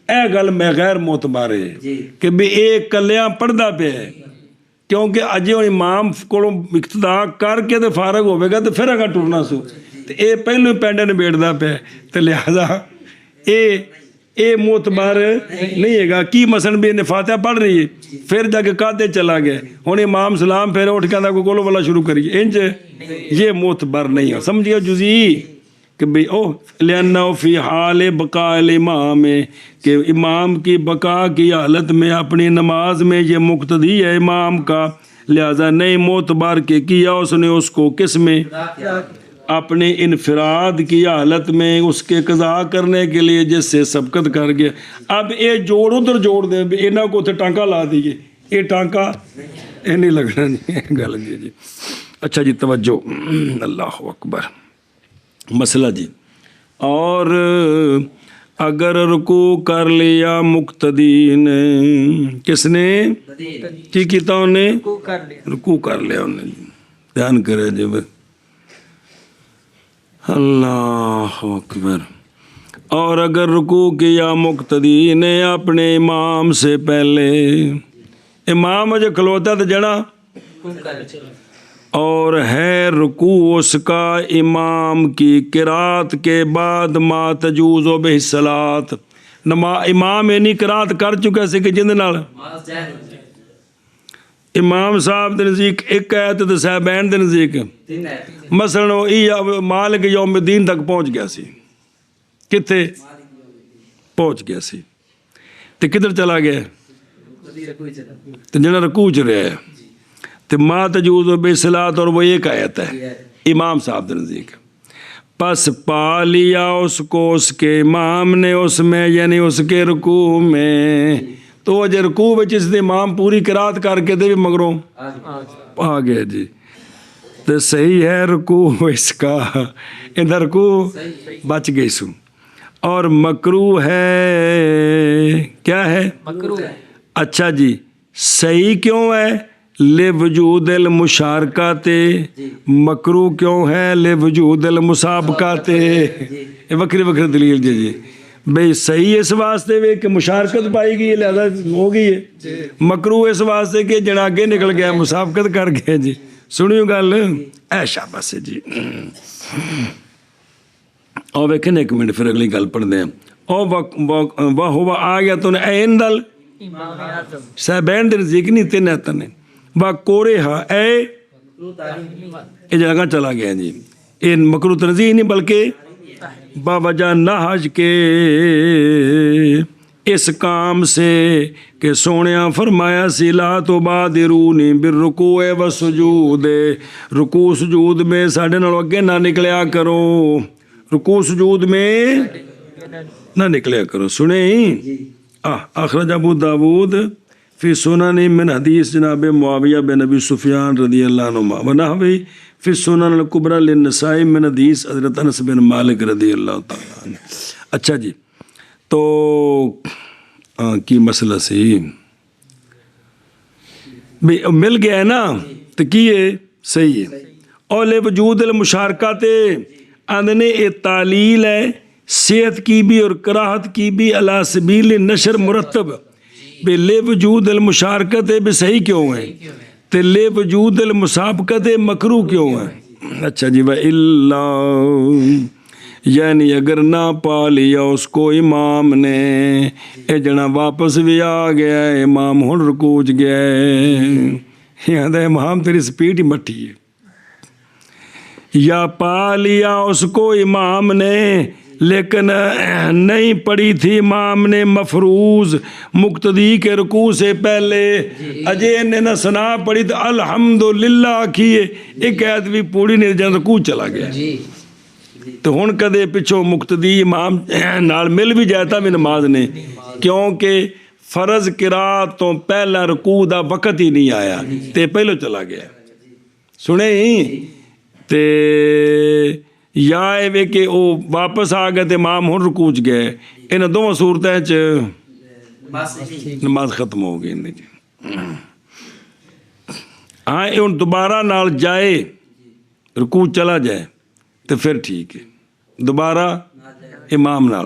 ਇਹ ਗੱਲ ਮੈਂ ਗੈਰ ਮੋਤਬਰ ਹੈ ਕਿ ਵੀ ਇਹ ਇਕੱਲਿਆਂ ਪੜ੍ਹਦਾ ਪਿਆ, ਕਿਉਂਕਿ ਅਜੇ ਉਹ ਇਮਾਮ ਕੋਲੋਂ ਇਕਤਦਾ ਕਰਕੇ ਤੇ ਫਾਰਗ ਹੋਵੇਗਾ ਤੇ ਫਿਰ ਅਗਾ ਟੁਰਨਾ ਸੂ, ਤੇ ਇਹ ਪਹਿਲੋਂ ਹੀ ਪੈਂਡੇ ਨਿਬੇੜਦਾ ਪਿਆ, ਤੇ ਲਿਹਾਜ਼ਾ ਇਹ ਮੋਤਬਰ ਨਹੀਂ ਹੈਗਾ। ਕੀ ਮਸਲਨ ਵੀ ਇਹਨੇ ਫਾਤਿਹਾ ਪੜ੍ਹ ਰਹੀ ਹੈ, ਫਿਰ ਜਾ ਕੇ ਕਾਹਦੇ ਚਲਾ ਗਿਆ, ਹੁਣ ਇਮਾਮ ਸਲਾਮ ਫਿਰ ਉੱਠ ਕੇ ਆਂਦਾ ਕੋਈ ਕੋਲੋਂ ਵਾਲਾ ਸ਼ੁਰੂ ਕਰੀਏ, ਇੰਜ ਇਹ ਮੋਤਬਰ ਨਹੀਂ ਹੋ। ਸਮਝਿਓ ਜੁਜ਼ੀ کہ بھئی لِأَنَّهُ فِي حَالِ بَقَاءِ الْإِمَامِ کہ امام کی بقا کی حالت میں اپنی نماز میں یہ مقتدی ہے امام کا، لہذا نئی معتبر کے کیا اس نے اس کو کس میں اپنے انفراد کی حالت میں اس کے قضا کرنے کے لیے جس سے سبقت کر گیا۔ اب یہ جوڑ ادھر جوڑ دیں بھی انہوں کو اتنے ٹانکا لا دیئے، یہ ٹانکا نہیں لگنا نہیں گل جی۔ اچھا جی توجہ، اللہ اکبر۔ مسئلہ جی، اور اگر رکوع کر لیا مقتدی نے، کس نے کی کیتا انہیں رکوع کر لیا انہیں، دھیان کرے جی اللہ اکبر۔ اور اگر رکوع کیا مقتدی نے اپنے امام سے پہلے، امام جو کھلوتا تو جڑا اور ہے رکوع اس کا امام کی قرات کے بعد ما تجوز و بہ الصلاۃ، امام اینی قرات کر چکا سی کہ جن نال امام صاحب دے نزدیک ایک آیت تے صاحبین دے نزدیک مثلا وہ مالک یوم الدین تک پہنچ گیا سی، کتے پہنچ گیا سی تے کدھر چلا گیا تے جڑا رکوع چ رہا ہے تو ما تجوز و بالصلاۃ، اور وہ ایک آیت ہے امام صاحب دے نزدیک، پس پا لیا اس کو اس کے امام نے اس میں، یعنی اس کے رکوع میں، تو جے رکوع وچ اس دے امام پوری قرات کر کے دے بھی مگروں آ گئے جی، تو صحیح ہے رکوع اس کا، ادھر رکوع بچ گئی سو۔ اور مکروہ ہے، کیا ہے مکروہ، اچھا جی صحیح کیوں ہے؟ لوجود المشارکات، مکروہ کیوں ہے؟ لوجود المسابقات، یہ وکری وکری دلیل جی جی بھئی صحیح اس واسطے وے کہ مشارکت پائی گئی ہے لہذا ہو گئی ہے، مکروہ اس واسطے کہ جڑا آگے نکل گیا مسابقت کر گیا جی۔ سنیو گل اے شاباش جی۔ اور ویکھیں ایک منٹ پھر اگلی گل پڑھ دیں، او وہ آ گیا تو این دل صاحبین دے نزدیک نہیں تین ایتن نے با کورے ہاں اے یہ جگہ چلا گیا جی، یہ مکروہ تنزیہ نہیں بلکہ با وجہ نہج کے اس کام سے کہ سونیا فرمایا سی لا تبادرونی بالرکوع والسجود، رکوع سجود میں ساڑھے نال اگے نہ نکلیا کرو، رکوع سجود میں نہ نکلیا کرو۔ سنیں اخرج ابو داود فی سنن من حدیث جناب معاویہ بن ابی سفیان رضی اللہ عنہ ونحوی فی سنن الکبری للنسائی من حدیث حضرت انس بن مالک رضی اللہ تعالیٰ عنہ۔ اچھا جی، تو کی مسئلہ سی مل گیا ہے نا، تو کی ہے صحیح ہے۔ اور لے وجود المشارکات آندھنے یہ تعلیل ہے صحت کی بھی اور کراہت کی بھی، علی سبیل نشر مرتب، بے لے وجود المشارکت بے صحیح کیوں ہے، تے لے وجود المسابقت مکروہ کیوں ہے۔ اچھا جی، وَإِلَّا یعنی اگر نہ پا لیا اس کو امام نے، اے جنا واپس بھی آ گیا ہے امام، ہن رکوع گیا ہے، یہاں دا امام تیری سپیٹ ہی مٹھی ہے، یا پا لیا اس کو امام نے لیکن نہیں پڑھی تھی امام نے مفروض مقتدی کے رکوع سے پہلے، اجے نے نہ ثنا پڑھی تو الحمدللہ آکھیے، ایک آیت بھی پوری نہیں جان رکوع چلا گیا، تو ہن کدے پچھو مقتدی امام نال مل بھی جاتا بھی نماز نے، کیونکہ فرض قرات تو پہلا رکوع دا وقت ہی نہیں آیا تے پہلو چلا گیا۔ سنیں تے یا اے کہ وہ واپس آ گئے تے امام ہن رکوع گئے، انہاں دونوں صورتیں چ نماز ختم ہو گئی۔ ਹਾਂ ਇਹ ਹੁਣ ਦੁਬਾਰਾ ਨਾਲ ਜਾਏ, ਰਕੂ ਚਲਾ ਜਾਏ ਤੇ ਫਿਰ ਠੀਕ ਹੈ। ਦੁਬਾਰਾ ਇਮਾਮ ਨਾਲ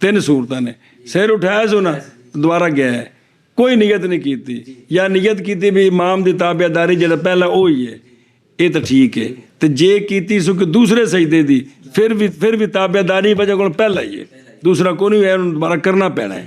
3 ਸੂਰਤਾਂ ਨੇ। ਸਿਰ ਉਠਾਇਆ ਸੋ ਨਾ ਦੁਬਾਰਾ ਗਿਆ ਹੈ, ਕੋਈ ਨੀਅਤ ਨਹੀਂ ਕੀਤੀ, ਜਾਂ ਨੀਅਤ ਕੀਤੀ ਵੀ ਇਮਾਮ ਦੀ ਤਾਬਿਆਦਾਰੀ ਜਿਹੜਾ ਪਹਿਲਾਂ ਉਹ ਹੀ ਹੈ, ਇਹ ਤਾਂ ਠੀਕ ਹੈ। ਤੇ ਜੇ ਕੀਤੀ ਸੋ ਕਿ ਦੂਸਰੇ ਸਜਦੇ ਦੀ, ਫਿਰ ਵੀ ਤਾਬਿਆਦਾਰੀ ਵਜ੍ਹਾ ਕੋਲ ਪਹਿਲਾਂ ਹੀ ਹੈ, ਦੂਸਰਾ ਕੋਈ ਨਹੀਂ ਹੈ, ਉਹਨੂੰ ਦੁਬਾਰਾ ਕਰਨਾ ਪੈਣਾ ਹੈ।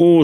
ਉਹ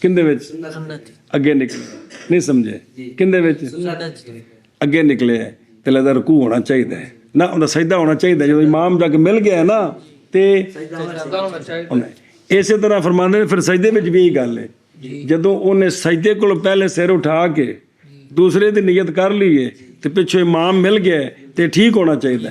ਕਿੰਦੇ ਵਿੱਚ ਅੱਗੇ ਨਿਕਲੇ, ਨਹੀਂ ਸਮਝੇ ਕਿੰਦੇ ਵਿੱਚ ਅੱਗੇ ਨਿਕਲੇ ਤੇ ਲੱਗਦਾ ਰਕੂ ਹੋਣਾ ਚਾਹੀਦਾ ਹੈ ਨਾ, ਉਹਦਾ ਸਜਦਾ ਹੋਣਾ ਚਾਹੀਦਾ। ਜਦੋਂ ਇਮਾਮ ਜਾ ਕੇ ਮਿਲ ਗਿਆ ਨਾ ਤੇ ਇਸੇ ਤਰ੍ਹਾਂ ਫਰਮਾਉਂਦੇ ਨੇ ਫਿਰ ਸਜਦੇ ਵਿੱਚ ਵੀ ਇਹ ਗੱਲ ਹੈ, ਜਦੋਂ ਉਹਨੇ ਸਜਦੇ ਕੋਲ ਪਹਿਲੇ ਸਿਰ ਉਠਾ ਕੇ ਦੂਸਰੇ ਦੀ ਨੀਅਤ ਕਰ ਲਈ ਹੈ ਤੇ ਪਿੱਛੋਂ ਇਮਾਮ ਮਿਲ ਗਿਆ ਤੇ ਠੀਕ ਹੋਣਾ ਚਾਹੀਦਾ।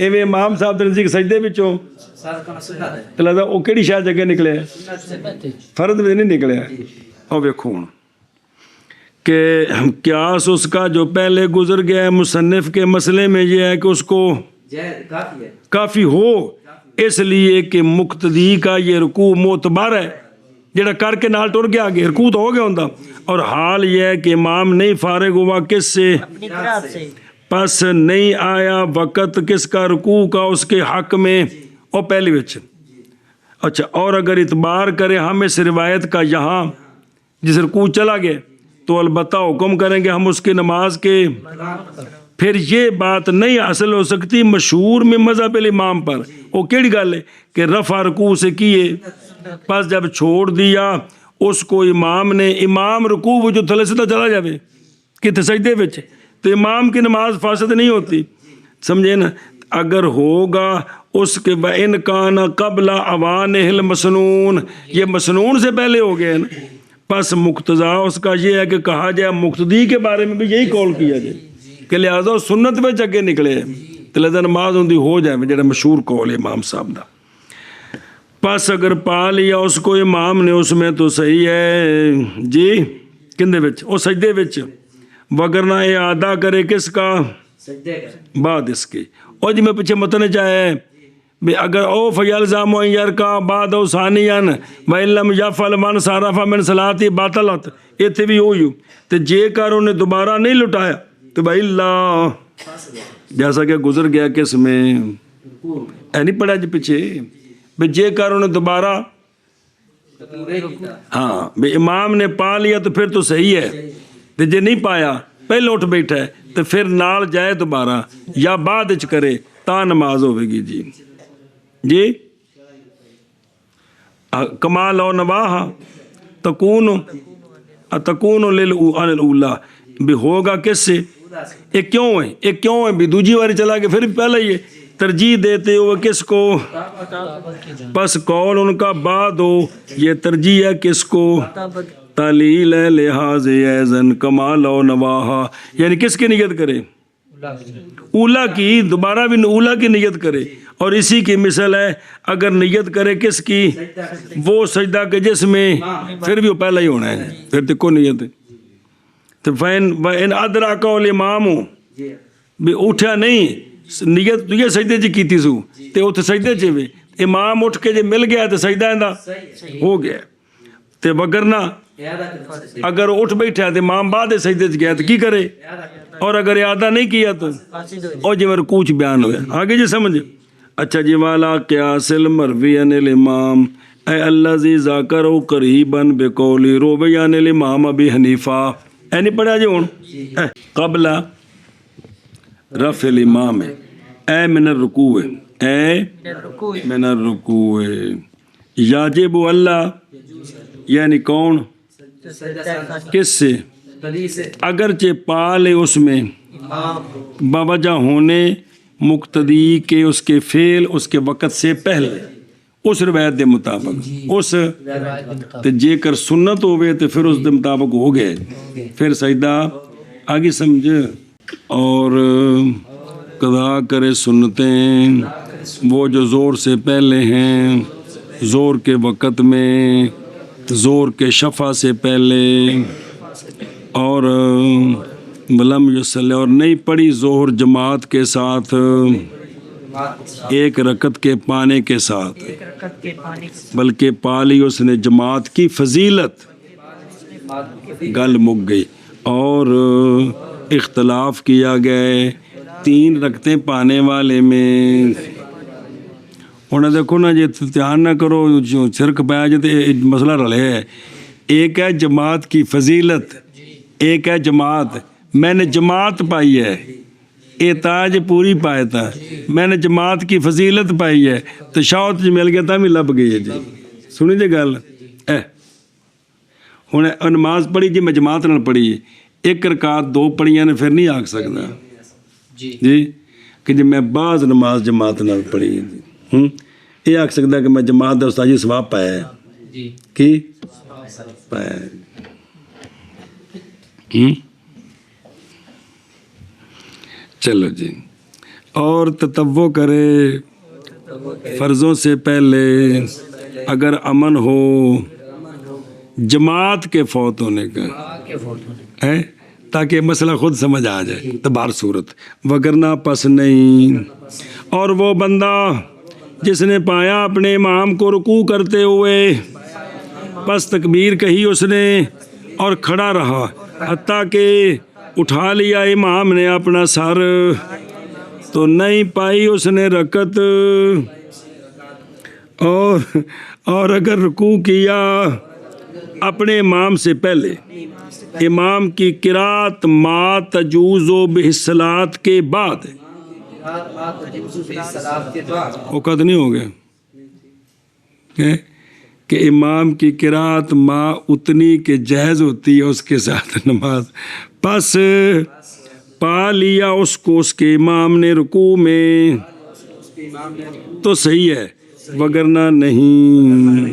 ਇਵੇਂ ਇਮਾਮ ਸਾਹਿਬ ਦੇ ਨਜ਼ਦੀਕ ਸਜਦੇ ਵਿੱਚੋਂ ਤੇ ਲੱਗਦਾ ਉਹ ਕਿਹੜੀ ਸ਼ਾਇਦ ਅੱਗੇ ਨਿਕਲਿਆ, ਫਰਦ ਵਿੱਚ ਨਹੀਂ ਨਿਕਲਿਆ। ਉਹ ਵੇਖੋ ਹੁਣ کہ قیاس اس کا جو پہلے گزر گیا ہے مصنف کے مسئلے میں یہ ہے کہ اس کو کافی ہو، اس لیے کہ مقتدی کا یہ رکوع معتبر ہے، جڑا کر کے نال ٹر گیا آگے رکوع تو ہو گیا ہوندا۔ اور حال یہ ہے کہ امام نہیں فارغ ہوا کس سے، اپنی قرات سے، پس نہیں آیا وقت کس کا رکوع کا اس کے حق میں، اور پہلی وچ اچھا۔ اور اگر اعتبار کرے ہم اس روایت کا یہاں جس رکوع چلا گیا تو البتہ حکم کریں گے ہم اس کی نماز کے، پھر یہ بات نہیں حاصل ہو سکتی مشہور میں مذہب الامام پر۔ وہ کیڑی گل ہے کہ رفع رکوع سے کیے، پس جب چھوڑ دیا اس کو امام نے، امام رکوع وہ جو تھلے سیدھا چلا جاوے کتے سجدے وچ، تو امام کی نماز فاسد نہیں ہوتی، سمجھے نا۔ اگر ہوگا اس کے بَإِنْ كَانَ قَبْلَ أَوَانِهِ الْمَسْنُونَ، یہ مسنون سے پہلے ہو گئے نا، پس مقتضا اس کا یہ ہے کہ کہا جائے مقتدی کے بارے میں بھی یہی قول کیا جائے کہ لہذا سنت میں اگے نکلے تو لہذا نماز ان دی ہو جائے، جڑا مشہور قول ہے امام صاحب دا۔ پس اگر پا لیا اس کو امام نے اس میں تو صحیح ہے جی، کندے وچ او سجدے وچ، وگرنہ اعادہ کرے کس کا، بعد اس کے۔ اور جی میں پیچھے متن چاہے بھی اگر او فیلزام یرکا بعد او ثانیان وَإِلَّمْ يَفْعَلْ مَنْ صَرَفَ مِنْ صَلَاتِهِ بَطَلَتْ اتنے بھی ہوئی تو جے کر انہیں دوبارہ نہیں لٹایا تو بھائی اللہ جیسا کہ گزر گیا کس میں نہیں پڑھا جی پیچھے بھی جے کر انہیں دوبارہ ہاں بھی امام نے پا لیا تو پھر تو صحیح ہے تو جے نہیں پایا پہلے اٹھ بیٹھا ہے تو پھر نال جائے دوبارہ یا بعد اچ کرے تا نماز ہوئے گی جی جی کمال و نواہا تکون للأولا بھی ہوگا کس سے ایک کیوں ہے بھی دوجی واری چلا کے پھر پہلے یہ ترجیح دیتے ہوئے کس کو پس قول ان کا بعد ہو یہ ترجیح ہے کس کو تعلیل ہے لحاظ ایزن کمال و نواہا یعنی کس کی نیت کرے اولا کی دوبارہ بھی اولا کی نیت کرے اور اسی کی مثال ہے اگر نیت کرے کس کی وہ سجدہ کے جس میں پھر بھی وہ پہلا ہی ہونا ہے پھر تو کوئی نیت ہے تو فَإِنْ أَدْرَكَهُ الْإِمَامُ بھی اٹھا نہیں نیت تو یہ سجدے چ کیتی سو تے اتنے سجدے چ بھی امام اٹھ کے جو مل گیا تو سجدہ اندہ ہو گیا تے وگرنہ اگر اٹھ بیٹھا تو امام بعد سجدے چ گیا تو کی کرے اور اگر اعادہ نہیں کیا تو اور جی رکوع بیان ہویا آگے جی سمجھ اچھا جی والا قیاس المروی عن الامام اے الذی ذاکرہ قریبا بقول روی عن الامام ابی حنیفہ اے نہیں پڑھا جی ہوں قبل رفع الامام اے من الرکوع اے من الرکوع یاجب اللہ یعنی کون کس سے اگرچہ پالے اس میں باوجہ ہونے مقتدی کے اس کے فعل اس کے وقت سے پہلے اس روایت دے مطابق اس تے جے کر سنت ہوئے تو پھر اس دے مطابق ہو گئے پھر سجدہ آگے سمجھ اور قضا کرے سنتیں وہ جو زور سے پہلے ہیں زور کے وقت میں زور کے شفع سے پہلے اور بلم یصلی اور نہیں پڑھی ظہر جماعت کے ساتھ ایک رکعت کے پانے کے ساتھ بلکہ پالی اس نے جماعت کی فضیلت گل مک گئی اور اختلاف کیا گیا 3 رکعتیں پانے والے میں انہیں دیکھو نا جی دھیان نہ کرو جو شرک پایا جاتے مسئلہ رلے ہے ایک ہے جماعت کی فضیلت ایک ہے جماعت میں نے جماعت پائی ہے اعتاج پوری پایا تھا میں نے جماعت کی فضیلت پائی ہے تو شاوت جو مل گیا تھا بھی لب گئی ہے جی سنی جی گل ہوں نماز پڑھی جی میں جماعت نال پڑھی ہے 1 رکعت 2 پڑھیاں نے پھر نہیں آکھ سکتا جی کہ جی میں بعض نماز جماعت نال پڑھی ہے یہ آکھ سکتا کہ میں جماعت دا استاد جی ثواب پایا ہے کی پایا ہے چلو جی اور تطوع کرے فرضوں سے پہلے اگر امن ہو جماعت کے فوت ہونے کا ہے تاکہ مسئلہ خود سمجھ آ جائے تبار صورت وگرنہ پس نہیں اور وہ بندہ جس نے پایا اپنے امام کو رکوع کرتے ہوئے پس تکبیر کہی اس نے اور کھڑا رہا حتیٰ کہ اٹھا لیا امام نے اپنا سر تو نہیں پائی اس نے رکعت اور اگر رکوع کیا اپنے امام سے پہلے امام کی قرات ما تجوز بالصلاۃ کے بعد اوقات نہیں ہو گیا کہ امام کی قرات ما اتنی کہ جائز ہوتی ہے اس کے ساتھ نماز پس پا لیا اس کو اس کے امام نے رکوع میں تو صحیح ہے وگرنہ نہیں